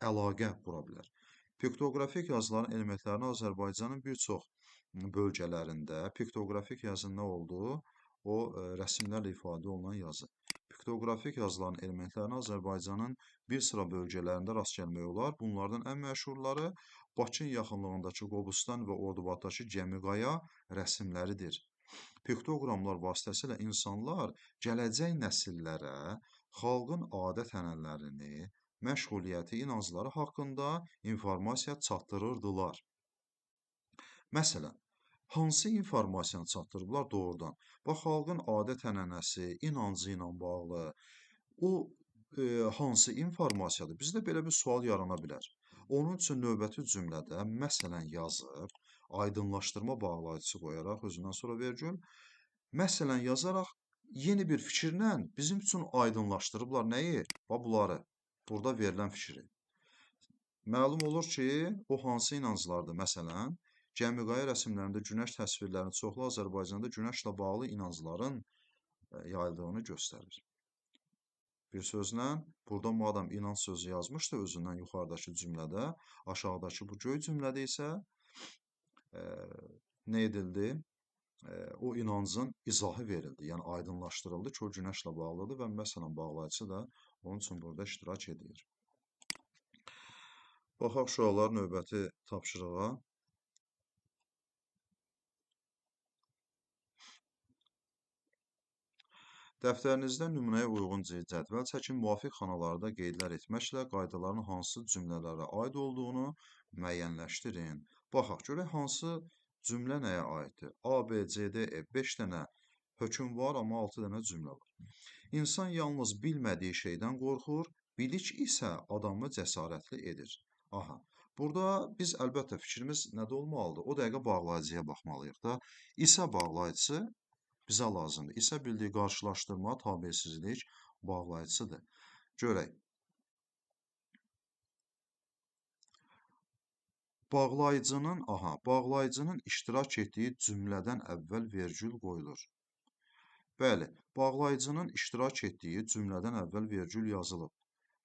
əlaqə qura bilər. Piktoqrafik yazıların elementlərini Azərbaycanın bir çox bölgələrində piktoqrafik yazının nə olduğu, o rəsmlərlə ifadə olunan yazı. Piktoqrafik yazıların elementlərini Azərbaycanın bir sıra bölgələrində rast gəlmək olar. Bunlardan ən məşhurları Bakının yaxınlığındakı Qobustan və Ordubadakı Gəmiqaya rəsmləridir. Piktoqramlar vasitəsilə insanlar gələcək nəsillərə xalqın adət-ənənələrini, məşğuliyyəti, inancları haqqında informasiya çatdırırdılar. Məsələn, hansı informasiyanı çatdırıblar doğrudan? Bax, xalqın adət-ənənəsi, inancı ilə bağlı o hansı informasiyadır? Bizdə belə bir sual yarana bilər. Onun üçün növbəti cümlədə məsələn yazıb, aydınlaşdırma bağlayıcısı qoyaraq, özündən sonra vergül, məsələn yazaraq yeni bir fikirlə bizim üçün aydınlaşdırıblar nəyi? Bunları, burada verilən fikri. Məlum olur ki, o hansı inanclardır? Məsələn, Gəmiqaya rəsmlərində günəş təsvirlərinin çoxlu Azərbaycanda günəşlə bağlı inancların yayıldığını göstərir. Bir sözlə, burada madam inanc sözü yazmışdı özündən yuxarıdakı cümlədə, aşağıdakı bu göy cümlədə isə nə edildi? O inancın izahı verildi, yəni aydınlaşdırıldı ki, o günəşlə bağlıdır və məsələn bağlayıcı da onun üçün burada iştirak edir. Baxaq uşaqlar növbəti tapşırığa. Dəftərinizdə nümunəyə uyğun cədvəl çəkin, müvafiq xanalarda qeydlər etməklə qaydaların hansı cümlələrə aid olduğunu müəyyənləşdirin. Baxaq, görək hansı cümlə nəyə aiddir? A, B, C, D, E 5 dənə hökm var, amma 6 dənə cümlə var. İnsan yalnız bilmədiyi şeydən qorxur, bilik isə adamı cəsarətli edir. Aha, burada biz əlbəttə fikrimiz nədə olmalıdır? O dəqiqə bağlayıcıya baxmalıyıq da. İsə bağlayıcısı bizə lazımdır. İsə bildiyi qarşılaşdırma, tabesizlik bağlayıcısıdır. Görək. Bağlayıcının iştirak etdiyi cümlədən əvvəl vergül qoyulur. Bəli, bağlayıcının iştirak etdiyi cümlədən əvvəl vergül yazılıb.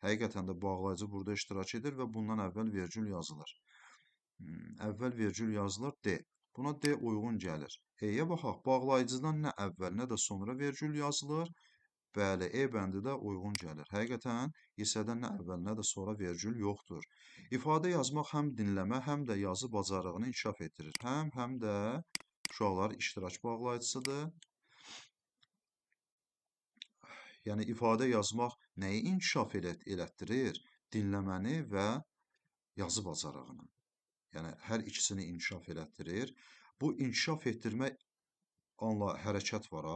Həqiqətən də bağlayıcı burada iştirak edir və bundan əvvəl vergül yazılır. Əvvəl vergül yazılır D. Buna D uyğun gəlir. E-yə baxaq, bağlayıcıdan nə əvvəl, nə də sonra vergül yazılır. Bəli, E bəndi də uyğun gəlir. Həqiqətən, hissədən nə əvvəl, nə də sonra vergül yoxdur. İfadə yazmaq həm dinləmə, həm də yazı bacarığını inkişaf etdirir. Həm də uşaqlar iştirak bağlayıcısıdır. Yəni, ifadə yazmaq nəyi inkişaf elətdirir? Dinləməni və yazı bacarığını. Yəni, hər ikisini inkişaf elətdirir. Bu inkişaf etdirmək anla hərəkət var,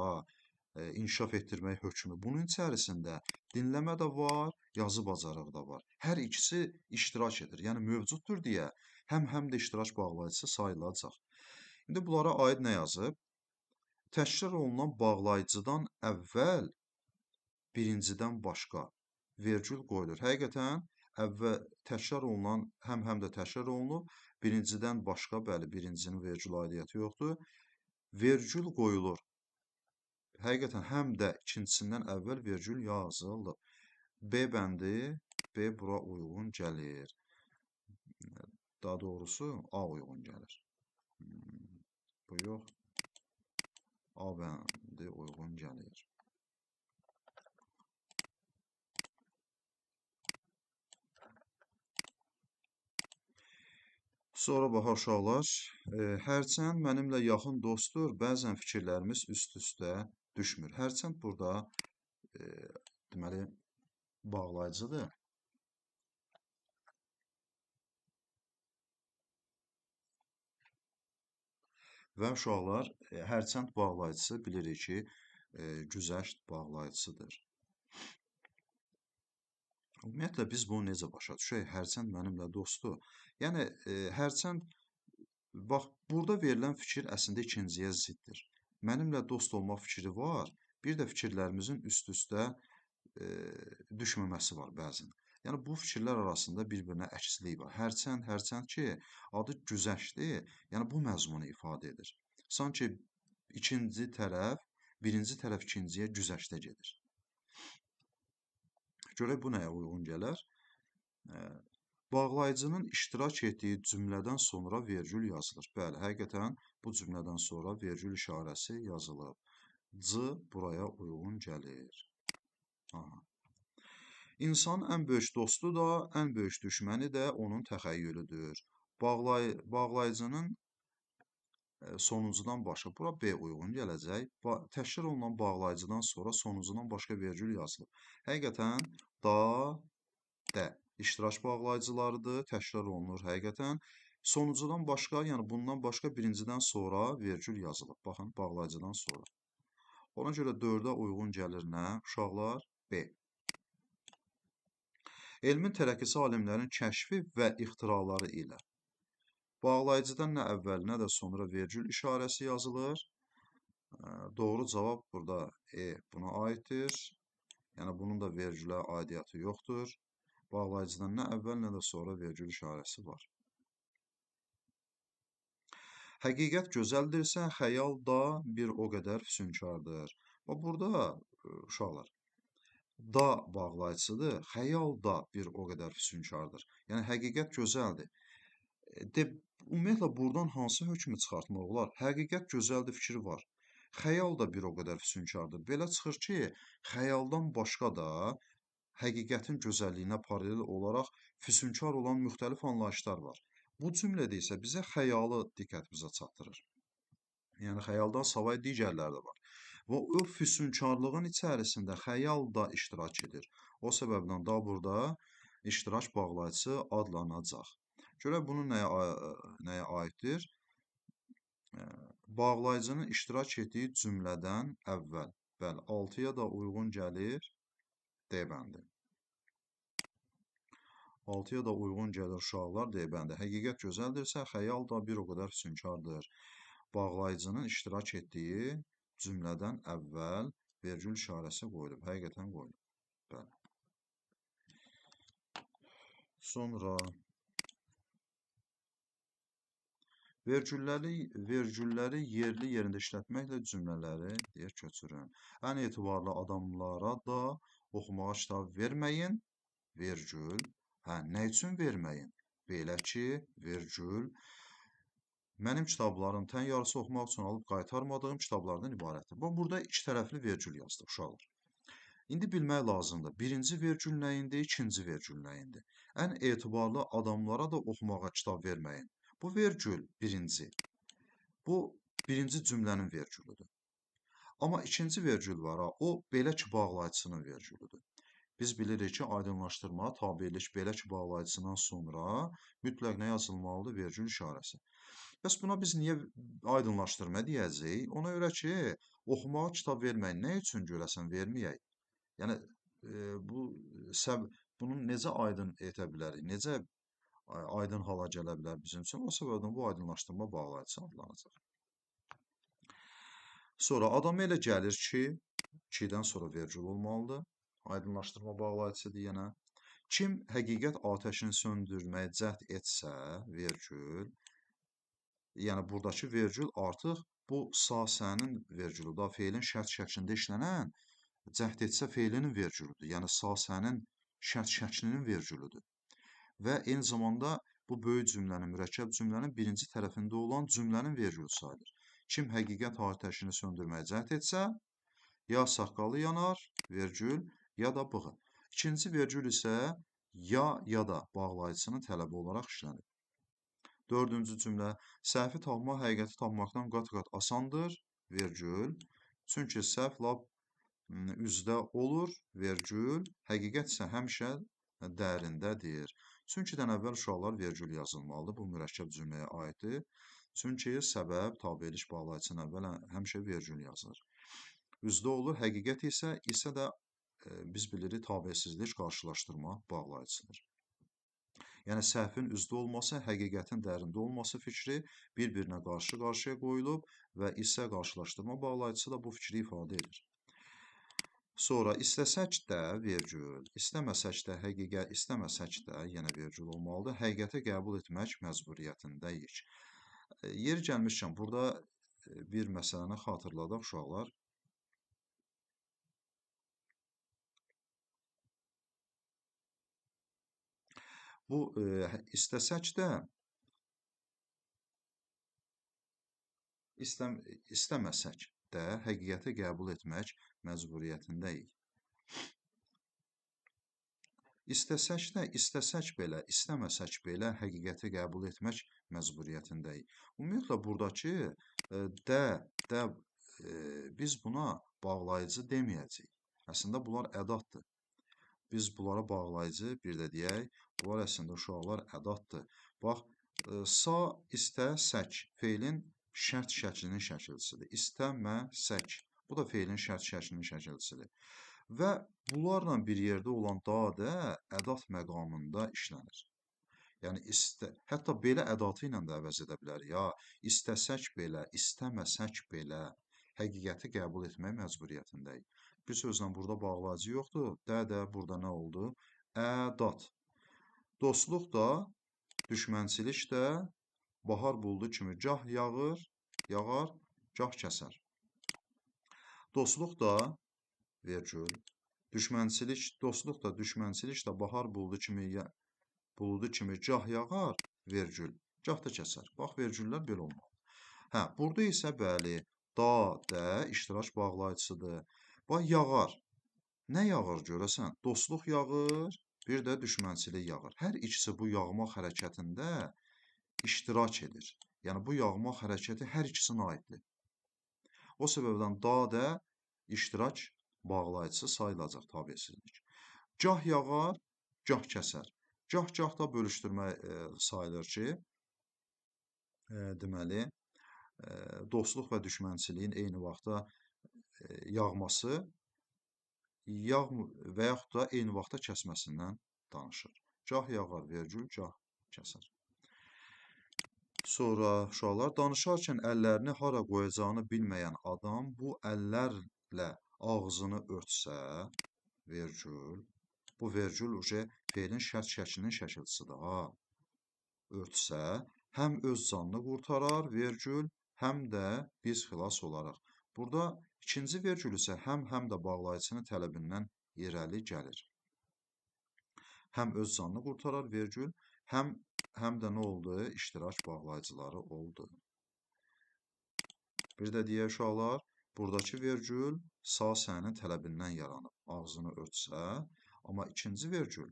inkişaf etdirmək hökmü. Bunun içərisində dinləmə də var, yazı bacarığı da var. Hər ikisi iştirak edir. Yəni, mövcuddur deyə həm də iştirak bağlayıcısı sayılacaq. İndi bunlara aid nə yazıb? Təşkil olunan bağlayıcıdan əvvəl birincidən başqa vergül qoyulur. Həqiqətən, təkrar olunan həm də təkrar olunub. Birincidən başqa, bəli, birincinin vergül aidiyyəti yoxdur. Vergül qoyulur. Həqiqətən, həm də ikincisindən əvvəl vergül yazılıb. B bəndi, B bura uyğun gəlir. Daha doğrusu, A uyğun gəlir. Bu yox. A bəndi uyğun gəlir. Sonra baxaq uşaqlar, hərçənd mənimlə yaxın dostdur, bəzən fikirlərimiz üst-üstə düşmür. Hərçənd burada deməli bağlayıcıdır. Və uşaqlar, hərçənd bağlayıcısı bilirik ki, güzəşt bağlayıcısıdır. Ümumiyyətlə, biz bunu necə başa düşək? Hərçənd mənimlə dostdur. Yəni, hərçənd, bax, burada verilən fikir əslində ikinciyə ziddir. Mənimlə dost olmaq fikri var, bir də fikirlərimizin üst-üstə düşməməsi var bəzən. Yəni, bu fikirlər arasında bir-birinə əkslik var. Hərçənd ki, adı güzəştdir, yəni bu məzmunu ifadə edir. Sanki birinci tərəf ikinciyə güzəştə gedir. Görək bu nəyə uyğun gələr? Bağlayıcının iştirak etdiyi cümlədən sonra vergül yazılır. Bəli, həqiqətən bu cümlədən sonra vergül işarəsi yazılıb. C buraya uyğun gəlir. Aha. İnsanın ən böyük dostu da, ən böyük düşməni də onun təxəyyülüdür. Bağlayıcının sonuncudan başqa, bura B uyğun gələcək. Təşkil olunan bağlayıcıdan sonra sonuncudan başqa vergül yazılıb. Həqiqətən, da, də iştirak bağlayıcılarıdır, təkrar olunur həqiqətən. Sonuncudan başqa, yəni bundan başqa birincidən sonra vergül yazılıb. Baxın, bağlayıcıdan sonra. Ona görə 4-ə uyğun gəlir nə? Uşaqlar, B. Elmin tərəqqisi alimlərin kəşfi və ixtiraları ilə. Bağlayıcıdan nə əvvəl, nə də sonra vergül işarəsi yazılır. Doğru cavab burada E buna aiddir. Yəni, bunun da vergülə aidiyyatı yoxdur. Bağlayıcıdan nə əvvəl, nə də sonra vergül işarəsi var. Həqiqət gözəldirsə, xəyal da bir o qədər füsunkardır. Burada, uşaqlar, da bağlayıcısıdır, xəyal da bir o qədər füsunkardır. Yəni həqiqət gözəldir. De, ümumiyyətlə buradan hansı hökmü çıxartmaq olar? Həqiqət gözəldir fikri var. Xəyal da bir o qədər füsunkardır. Belə çıxır ki, xəyaldan başqa da həqiqətin gözəlliyinə paralel olaraq füsunkar olan müxtəlif anlayışlar var. Bu cümlədə isə bizə xəyalı diqqətimizə çatdırır. Yəni xəyaldan savayı digərləri də var. Və o füsunkarlığın içərisində xəyal da iştirak edir. O səbəbdən da burada iştirak bağlayıcısı adlanacaq. Görək bunun nəyə aiddir? Bağlayıcının iştirak etdiyi cümlədən əvvəl. Bəli, 6-ya da uyğun gəlir D bəndi. 6-ya da uyğun gəlir uşaqlar D bəndi. Həqiqət gözəldirsə, xəyal da bir o qədər füsunkardır. Bağlayıcının iştirak etdiyi cümlədən əvvəl vergül işarəsi qoyulub, həqiqətən qoyulub. Bəli. Sonra vergülləri yerli yerində işlətməklə cümlələri deyək köçürün. Ən etibarlı adamlara da oxumağa kitab verməyin, vergül. Hə, nə üçün verməyin? Belə ki, vergül, mənim kitablarım tən yarısı oxumaq üçün alıb qaytarmadığım kitablardan ibarətdir. Burada iki tərəfli vergül yazdıq, uşaqlar. İndi bilmək lazımdır. Birinci vergül nəyindir, ikinci vergül nəyindir? Ən etibarlı adamlara da oxumağa kitab verməyin. Bu vergül birinci. Bu birinci cümlənin vergülüdür. Amma ikinci vergül var, o belə ki bağlayıcısının vergülüdür. Biz bilirik ki, aydınlaşdırma, tabirlik belə ki bağlayıcısından sonra mütləq nə yazılmalıdır? Vergül işarəsi. Bəs buna biz niyə aydınlaşdırma deyəcəyik? Ona görə ki, oxumağa kitab verməyin. Nə üçün görəsən verməyək? Yəni bunun necə aydın eta bilərik? Necə aydın hala gələ bilər bizim üçün? O səbəbdən bu aydınlaşdırma bağlayıcısı adlanacaq. Sonra adama elə gəlir ki, 2-dən sonra vergül olmalıdır. Aydınlaşdırma bağlayıcısıdır yenə. Kim həqiqət atəşini söndürməyə cəhd etsə, vergül, yəni buradakı vergül artıq bu sasənin vergülüdür. Feilin şərt şəklində işlənən cəhd etsə feilinin vergülüdür. Yəni sasənin şərt şəklinin vergülüdür. Və eyni zamanda bu böyük cümlənin, mürəkkəb cümlənin birinci tərəfində olan cümlənin vergülü sayılır. Kim həqiqət atəşini söndürməyə cəhd etsə, ya saqqalı yanar, vergül, ya da bığı. İkinci vergül isə ya da bağlayıcısının tələbi olaraq işlənir. Dördüncü cümlə, səhvi tapmaq həqiqəti tapmaqdan qat-qat asandır, vergül. Çünki səhv lap üzdə olur, vergül, həqiqət isə həmişə dərindədir. Çünkidən əvvəl uşaqlar vergül yazılmalıdır. Bu mürəkkəb cümləyə aiddir. Çünki səbəb, tabirlik bağlayıcısının əvvəl həmişə vergül yazılır. Üzdə olur, həqiqət isə də biz bilirik tabirsizlik qarşılaşdırma bağlayıcısıdır. Yəni səhvin üzdə olması, həqiqətin dərində olması fikri bir-birinə qarşı-qarşıya qoyulub və isə qarşılaşdırma bağlayıcısı da bu fikri ifadə edir. Sonra istəsək də vergül, istəməsək də həqiqət, istəməsək də yenə vergül olmalıdır. Həqiqəti qəbul etmək məcburiyyətindəyik. Yeri gəlmişkən, burada bir məsələni xatırladaq uşaqlar. Bu istəsək də, istəməsək də həqiqəti qəbul etmək məcburiyyətindəyik. İstəsək də, istəsək belə, istəməsək belə həqiqəti qəbul etmək məcburiyyətindəyik. Ümumiyyətlə, buradakı də biz buna bağlayıcı deməyəcəyik. Əslində, bunlar ədatdır. Biz bunlara bağlayıcı bir də deyək, bunlar əslində uşaqlar ədatdır. Bax, sa, istəsək feilin şərt şəklinin şəkilçisidir. İstəməsək. Bu da feilin şərt şəklinin şəkilçisidir. Və bunlarla bir yerdə olan da ədat məqamında işlənir. Yəni, hətta belə ədatı ilə də əvəz edə bilərik. Ya, istəsək belə, istəməsək belə həqiqəti qəbul etmək məcburiyyətindəyik. Bir sözlə burada bağlayıcı yoxdur. Də burada nə oldu? Ədat. Dostluq da, düşmənçilik də bahar buldu kimi gah yağar, gah kəsər. Dostluq da vergül, Düşmənçilik, dostluq da, düşmənçilik də bahar buludu kimi gah yağar, vergül, gah da kəsər. Bax, vergüllər belə olmalı. Hə, burada isə bəli, da, də iştirak bağlayıcısıdır. Bax, yağar. Nə yağır görəsən? Dostluq yağır, bir də düşmənçilik yağır. Hər ikisi bu yağmaq hərəkətində iştirak edir. Yəni, bu yağmaq hərəkəti hər ikisinə aiddir. O səbəbdən da, də iştirak bağlayıcısı sayılacaq tabesizlik. Gah yağar, gah kəsər. Gah da bölüşdürmə sayılır ki, deməli, dostluq və düşmənçiliyin eyni vaxtda yağması və yaxud da eyni vaxtda kəsməsindən danışır. Gah yağar, vergül, gah kəsər. Sonra uşaqlar danışarkən əllərini hara qoyacağını bilməyən adam bu əllərlə ağzını örtsə, vergül, bu vergül feilin şərt şəklinin şəkilçisidir ha. Örtsə, həm öz canını qurtarar, vergül, həm də biz xilas olaraq. Burada ikinci vergül isə həm də bağlayıcının tələbindən irəli gəlir. Həm öz canını qurtarar, vergül, həm də nə oldu? İştirak bağlayıcıları oldu. Bir də deyək uşaqlar, buradakı vergül sağ sənin tələbindən yaranıb, ağzını örtsə, amma ikinci vergül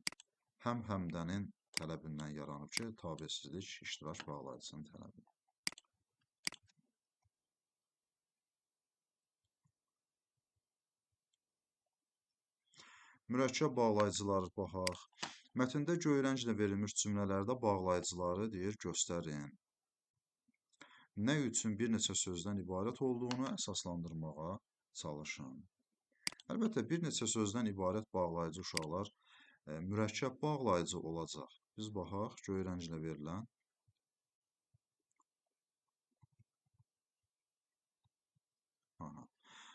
həmdənin tələbindən yaranıb ki, tabesizlik iştirak bağlayıcısının tələbidir. Mürəkkəb bağlayıcıları baxaq. Mətndə göy rənglə verilmiş cümlələrdə bağlayıcıları deyir, göstərin. Nə üçün bir neçə sözdən ibarət olduğunu əsaslandırmağa çalışın. Əlbəttə, bir neçə sözdən ibarət bağlayıcı uşaqlar mürəkkəb bağlayıcı olacaq. Biz baxaq, göy rənglə verilən.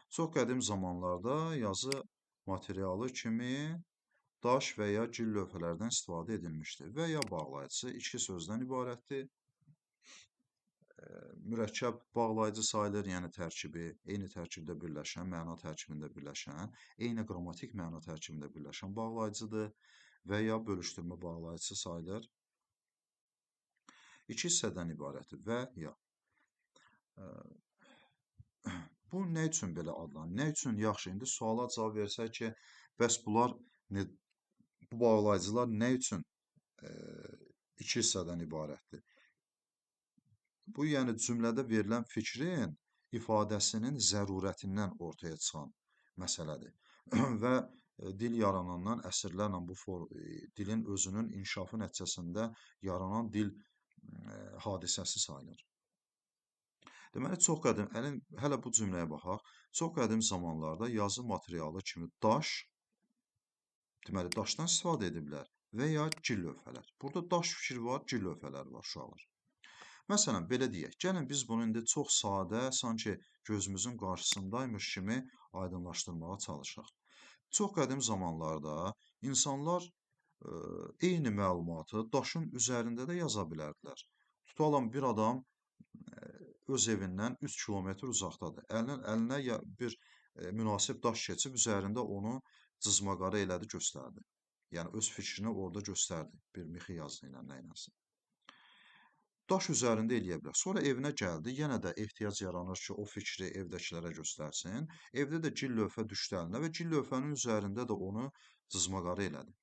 Çox qədim zamanlarda yazı materialı kimi daş və ya gil lövhələrdən istifadə edilmişdir və ya bağlayıcısı iki sözdən ibarətdir. Mürəkkəb bağlayıcı sayılır, yəni tərkibi, eyni tərkibdə birləşən, məna tərkibində birləşən, eyni qrammatik məna tərkibində birləşən bağlayıcıdır və ya bölüşdürmə bağlayıcısı sayılır. İki hissədən ibarətdir və ya. Bu nə üçün belə adlanır? Nə üçün? Yaxşı, indi suala cavab versək ki, bəs bu bağlayıcılar nə üçün iki hissədən ibarətdir? Bu, yəni cümlədə verilən fikrin ifadəsinin zərurətindən ortaya çıxan məsələdir. Və dil yaranandan əsrlərlə bu dilin özünün inkişafı nəticəsində yaranan dil hadisəsi sayılır. Deməli, çox qədim, hələ bu cümləyə baxaq. Çox qədim zamanlarda yazı materialı kimi daş, deməli, daşdan istifadə ediblər və ya gil lövhələr. Burada daş fikri var, gil lövhələr var uşaqlar. Məsələn, belə deyək, gəlin biz bunu indi çox sadə, sanki gözümüzün qarşısındaymış kimi aydınlaşdırmağa çalışaq. Çox qədim zamanlarda insanlar eyni məlumatı daşın üzərində də yaza bilərdilər. Tutalım, bir adam öz evindən 3 kilometr uzaqdadır. Əlinə bir münasib daş keçib üzərində onu cızmaqara elədi, göstərdi. Yəni, öz fikrini orada göstərdi, bir mixi yazdı ilə, nəynəsə. Daş üzərində eləyə bilər. Sonra evinə gəldi, yenə də ehtiyac yaranır ki, o fikri evdəkilərə göstərsin. Evdə də gil lövhə düşdü əlinə və gil lövhənin üzərində də onu cızmaqara elədi.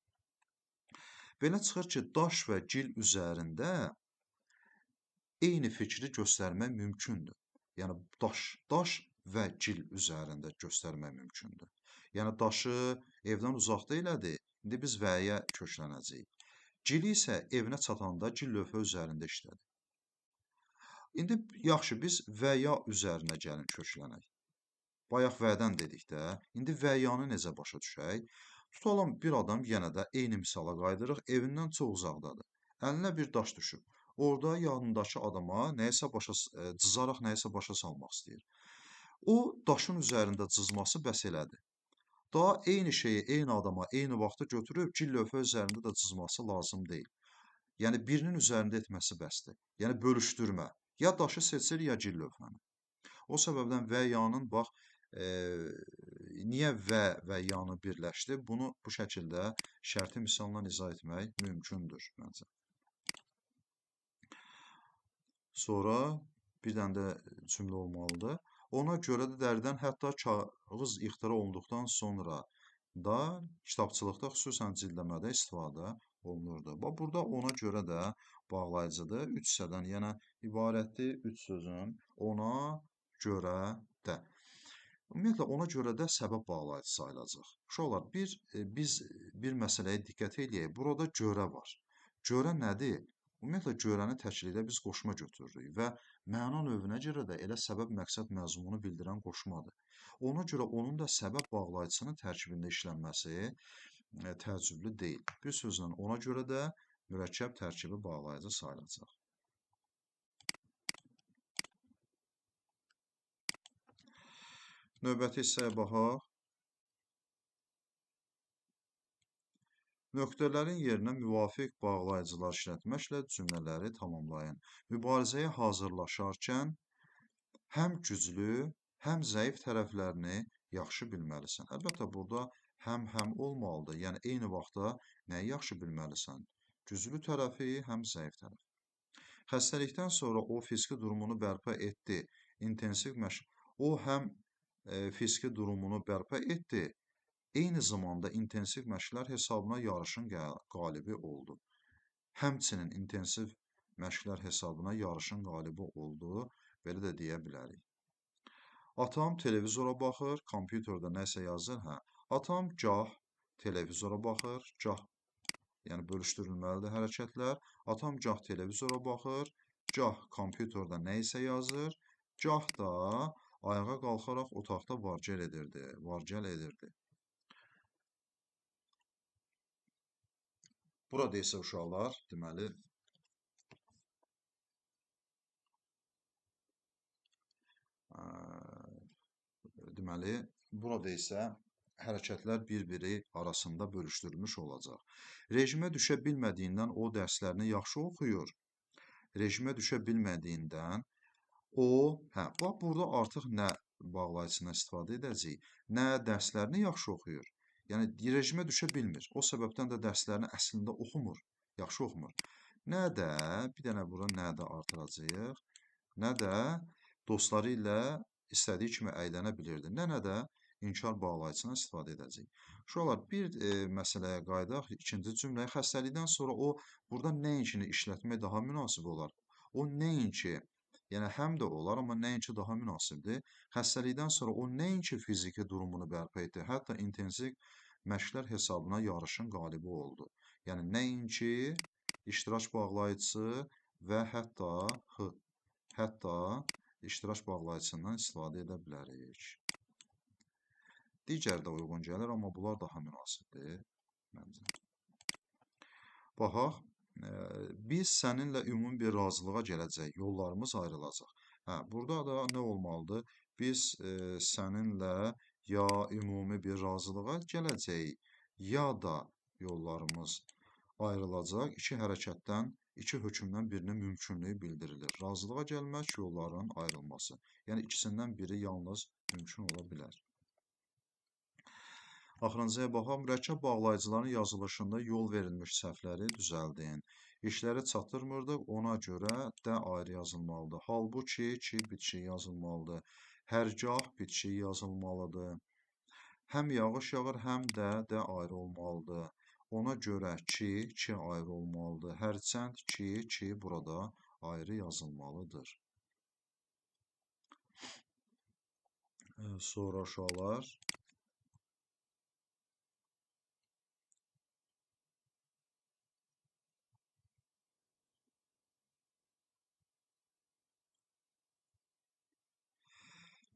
Belə çıxır ki, daş və gil üzərində eyni fikri göstərmək mümkündür. Yəni, daş və gil üzərində göstərmək mümkündür. Yəni, daşı evdən uzaqda elədi, indi biz və-yə köklənəcəyik. Gili isə evinə çatanda gil lövhə üzərində işlədi. İndi, yaxşı, biz və-ya üzərinə gəlin köklənək. Bayaq vədən dedik də, indi və-yanı necə başa düşək? Tutalım, bir adam yenə də eyni misala qaydırıq, evindən çox uzaqdadır. Əlinə bir daş düşüb. Orada yanındakı adama cızaraq nəyisə başa salmaq istəyir. O, daşın üzərində cızması bəs elədi. Daha eyni şeyi eyni adama eyni vaxtda götürüb gil lövhə üzərində də cızması lazım deyil. Yəni, birinin üzərində etməsi bəsdir. Yəni, bölüşdürmə. Ya daşı seçir, ya gil lövhəni. O səbəbdən və yanın, bax, niyə və yanı birləşdi? Bunu bu şəkildə şərti misalla izah etmək mümkündür məncə. Sonra bir dənə də cümlə olmalıdır. Ona görə də dəridən hətta kağız ixtira olunduqdan sonra da kitabçılıqda xüsusən cildləmədə istifadə olunurdu. Bax, burada ona görə də bağlayıcıdır. Üç hissədən yəni ibarətdir, üç sözün ona görə də. Ümumiyyətlə, ona görə də səbəb bağlayıcı sayılacaq. Uşaqlar, biz bir məsələyə diqqət eləyək. Burada görə var. Görə nədir? Ümumiyyətlə, görəni təklikdə biz qoşma götürürük və məna növünə görə də elə səbəb, məqsəd, məzmunu bildirən qoşmadır. Ona görə onun da səbəb bağlayıcısının tərkibində işlənməsi təəccüblü deyil. Bir sözlə, ona görə də mürəkkəb tərkibi bağlayıcı sayılacaq. Növbəti hissəyə baxaq. Nöqtələrin yerinə müvafiq bağlayıcılar işlətməklə cümlələri tamamlayın. Mübarizəyə hazırlaşarkən həm güclü, həm zəif tərəflərini yaxşı bilməlisən. Əlbəttə, burada həm olmalıdır. Yəni, eyni vaxtda nəyi yaxşı bilməlisən? Güclü tərəfi, həm zəif tərəfi. Xəstəlikdən sonra o fiziki durumunu bərpa etdi. İntensiv məşq. O həm fiziki durumunu bərpa etdi, eyni zamanda intensiv məşqlər hesabına yarışın qalibi oldu. Həmçinin intensiv məşqlər hesabına yarışın qalibi oldu, belə də deyə bilərik. Atam televizora baxır, kompüterdə nəsə yazır, hə. Atam gah televizora baxır, gah, yəni bölüşdürülməlidir hərəkətlər. Atam gah televizora baxır, gah kompüterdə nə isə yazır, gah da ayağa qalxaraq otaqda var-gəl edirdi. Burada isə uşaqlar, deməli, burada isə hərəkətlər bir-biri arasında bölüşdürülmüş olacaq. Rejimə düşə bilmədiyindən o dərslərini yaxşı oxuyur. Rejimə düşə bilmədiyindən o, bax, burada artıq nə bağlayıcısına istifadə edəcəyik? Nə dərslərini yaxşı oxuyur? Yəni, rejimə düşə bilmir. O səbəbdən də dərslərini əslində oxumur, yaxşı oxumur. Nə də, bir dənə bura nə də artıracağıq, nə də dostları ilə istədiyi kimi əylənə bilirdi. Nə də inkar bağlayıcısına istifadə edəcəyik. Uşaqlar, bir məsələyə qayıdaq, ikinci cümləyə. Xəstəlikdən sonra o, burada nəinki işlətmək daha münasib olar. O nəinki, yəni həm də olar, amma nəinki daha münasibdir. Xəstəlikdən sonra o nəinki fiziki durumunu bərpa etdi, hətta intensiv məşqlər hesabına yarışın qalibi oldu. Yəni nəinki iştirak bağlayıcısı və hətta iştirak bağlayıcısından istifadə edə bilərik. Digər də uyğun gəlir, amma bunlar daha münasibdir məncə. Baxaq, biz səninlə ümumi bir razılığa gələcək, yollarımız ayrılacaq. Burada da nə olmalıdır? Biz səninlə ya ümumi bir razılığa gələcəyik, ya da yollarımız ayrılacaq. İki hərəkətdən, iki hökmdən birinin mümkünlüyü bildirilir. Razılığa gəlmək, yolların ayrılması. Yəni, ikisindən biri yalnız mümkün ola bilər. Axırıncıya baxaq, mürəkkəb bağlayıcıların yazılışında yol verilmiş səhvləri düzəldin. İşləri çatdırmırdıq, ona görə də ayrı yazılmalıdır. Halbuki ki, bitişik yazılmalıdır. Hərgah bitişik yazılmalıdır. Həm yağış yağır, həm də ayrı olmalıdır. Ona görə ki ayrı olmalıdır. Hərçənd ki burada ayrı yazılmalıdır. Sonra uşaqlar,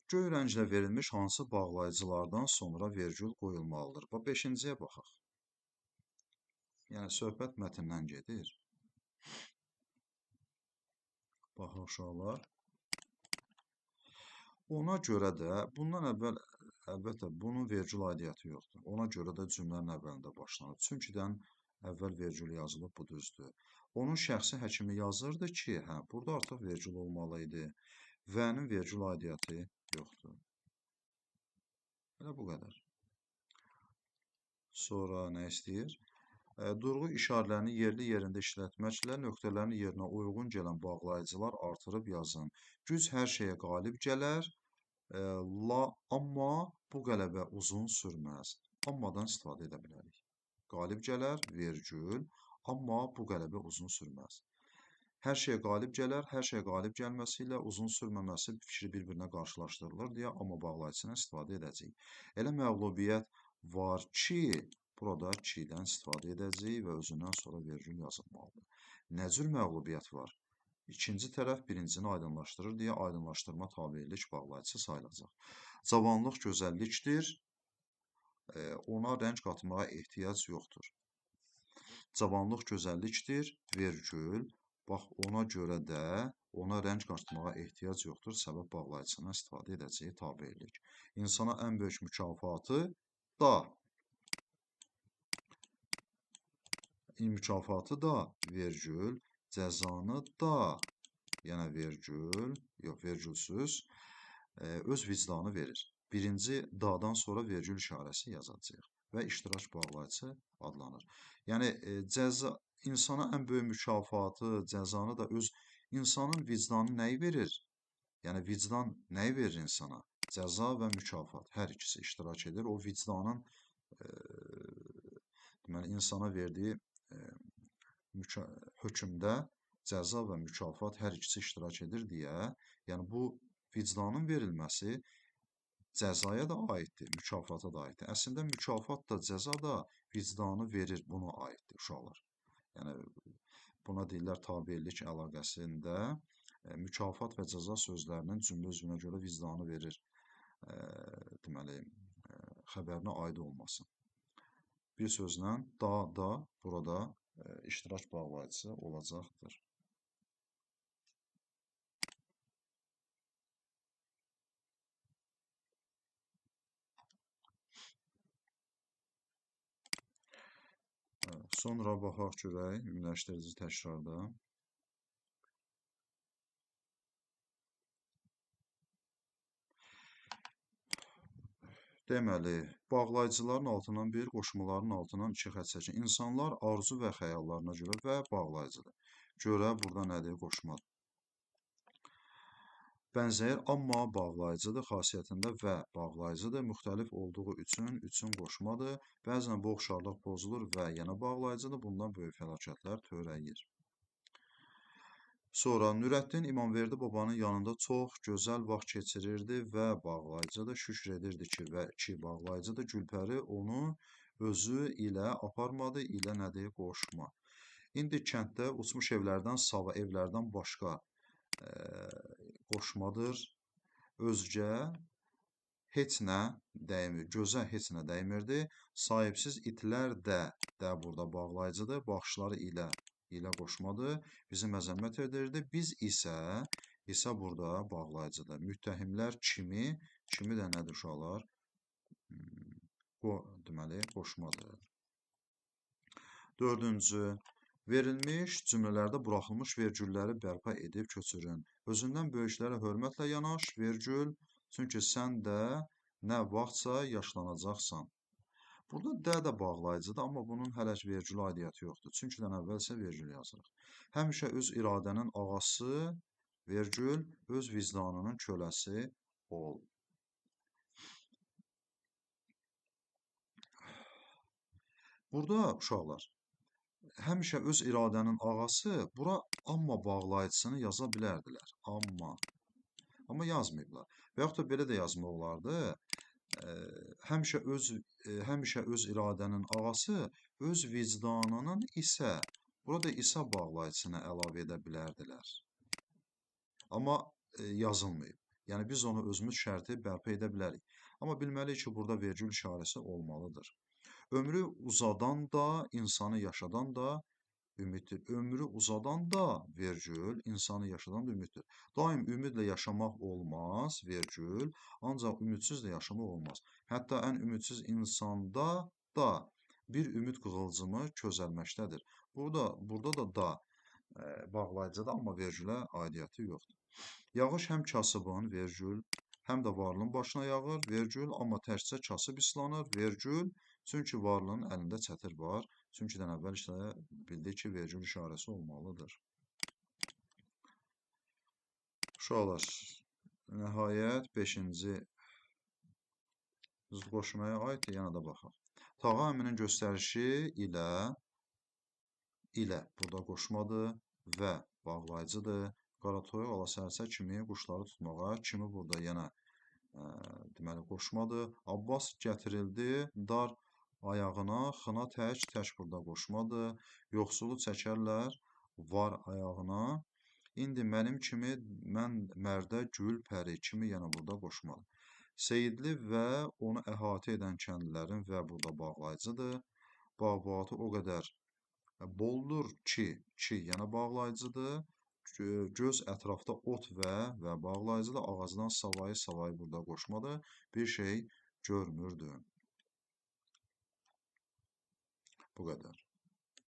göy rənglə verilmiş hansı bağlayıcılardan sonra vergül qoyulmalıdır? Bax, 5-ciyə baxaq. Yəni, söhbət mətndən gedir. Baxaq, uşaqlar. Ona görə də, bundan əvvəl, əlbəttə, bunun vergül aidiyyatı yoxdur. Ona görə də cümlənin əvvəlində başlanır. Çünkidən əvvəl vergül yazılıb, bu düzdür. Onun şəxsi həkimi yazırdı ki, burada artıq vergül olmalı idi. Və-nin vergül aidiyyatı yoxdur. Elə bu qədər. Sonra nə istəyir? Durğu işarələrini yerli yerində işlətməklə nöqtələrin yerinə uyğun gələn bağlayıcılar artırıb yazın. Güc hər şeyə qalib gələr, amma bu qələbə uzun sürməz. Ammadan istifadə edə bilərik. Qalib gələr, vergül, amma bu qələbə uzun sürməz. Hər şeyə qalib gələr, hər şeyə qalib gəlməsi ilə uzun sürməməsi fikri bir-birinə qarşılaşdırılır deyə amma bağlayıcısından istifadə edəcəyik. Elə məğlubiyyət var ki, burada ki-dən istifadə edəcəyik və özündən sonra vergül yazılmalıdır. Nə cür məğlubiyyət var? İkinci tərəf birincini aydınlaşdırır deyə aydınlaşdırma tabelilik bağlayıcısı sayılacaq. Cavanlıq gözəllikdir, ona rəng qatmağa ehtiyac yoxdur. Cavanlıq gözəllikdir, vergül, bax ona görə də ona rəng qatmağa ehtiyac yoxdur, səbəb bağlayıcısından istifadə edəcəyi tabelilik. İnsana ən böyük mükafatı vergül, cəzanı da, yəni vergül, yox vergülsüz, öz vicdanı verir. Birinci dadan sonra vergül işarəsi yazacağıq və iştirak bağlayıcısı adlanır. Yəni cəza insana ən böyük mükafatı, cəzanı da öz insanın vicdanı nəyi verir? Yəni vicdan nəyi verir insana? Cəza və mükafat hər ikisi iştirak edir. O vicdanın deməli insana verdiyi hökmdə cəza və mükafat hər ikisi iştirak edir deyə, yəni bu vicdanın verilməsi cəzaya da aiddir, mükafata da aiddir. Əslində mükafat da, cəza da vicdanı verir, buna aiddir uşaqlar. Yəni buna deyirlər tabellik əlaqəsində mükafat və cəza sözlərinin cümlə üzvünə görə vicdanı verir. Deməli xəbərinə aid olması. Bir sözlə da burada iştirak bağlayıcısı olacaqdır. Sonra baxaq görək ümumiləşdirici təkrarda. Deməli, bağlayıcıların altından 1, qoşmaların altından 2 xətt çəkin. İnsanlar arzu və xəyallarına görə və bağlayıcıdır. Görə burada nədir? Qoşmadır. Bənzəyir, amma bağlayıcıdır xasiyyətində və bağlayıcıdır. Müxtəlif olduğu üçün qoşmadır. Bəzən bu oxşarlıq pozulur və yenə bağlayıcıdır. Bundan böyük fəlakətlər törəyir. Sonra Nürəddin İmamverdi babanın yanında çox gözəl vaxt keçirirdi və bağlayıcıdır. Şükür edirdi ki, bağlayıcıdır. Gülpəri onu özü ilə aparmadı, ilə nədir? Qoşma. İndi kənddə uçmuş evlərdən başqa qoşmadır. Özgə heç nə dəymir, gözə heç nə dəymirdi. Sahibsiz itlər də burada bağlayıcıdır. Baxışları ilə qoşmadır. Bizi məzəmmət edirdi. Biz isə burada bağlayıcıdır. Müttəhimlər kimi də nədir uşaqlar? Deməli, qoşmadır. Dördüncü, verilmiş cümlələrdə buraxılmış vergülləri bərpa edib köçürün. Özündən böyüklərə hörmətlə yanaş, vergül, çünki sən də nə vaxtsa yaşlanacaqsan. Burada də bağlayıcıdır, amma bunun hələ ki vergül aidiyyəti yoxdur. Çünki əvvəl isə vergül yazırıq. Həmişə öz iradənin ağası, vergül, öz vicdanının köləsi ol. Burada uşaqlar, həmişə öz iradənin ağası, bura amma bağlayıcısını yaza bilərdilər. Amma yazmayıblar. Və yaxud da belə də yazmaq olardı. Həmişə öz iradənin ağası, öz vicdanının isə, burada isə bağlayıcısını əlavə edə bilərdilər. Amma yazılmayıb. Yəni biz onu özümüz şərti bərpa edə bilərik. Amma bilməliyik ki, burada vergül işarəsi olmalıdır. Ömrü uzadan da, insanı yaşadan da ümiddir. Ömrü uzadan da vergül, insanı yaşadan da ümiddir. Daim ümidlə yaşamaq olmaz, vergül, ancaq ümidsiz də yaşamaq olmaz. Hətta ən ümidsiz insanda da bir ümid qığılcımı közəlməkdədir. Burada da bağlayıcıdır, amma vergülə aidiyyəti yoxdur. Yağış həm kasıbın, vergül, həm də varlının başına yağır, vergül, amma tərscə kasıb islanır, vergül, çünki varlının əlində çətir var, çünki dən əvvəl isə bildik ki, vergül işarəsi olmalıdır. Uşaqlar, nəhayət 5-ci zıtqoşmaya aiddir, yenə də baxaq. Tağa əminin göstərişi ilə burada qoşmadır və bağlayıcıdır. Qaratoyuq alasərçə kimi quşları tutmağa, kimi burada yenə deməli qoşmadır. Abbas gətirildi dar ayağına, xına tək burada qoşmadır. Yoxsulu çəkərlər var ayağına. İndi mənim kimi, mən mərdə gül pəri kimi yenə burada qoşmadır. Seyidli və onu əhatə edən kəndlilərin və burada bağlayıcıdır. Bağ-bağatı o qədər boldur ki, yenə bağlayıcıdır. Göz ətrafda ot və bağlayıcıdır. Ağacdan savayı burada qoşmadır. Bir şey görmürdü. Bu qədər.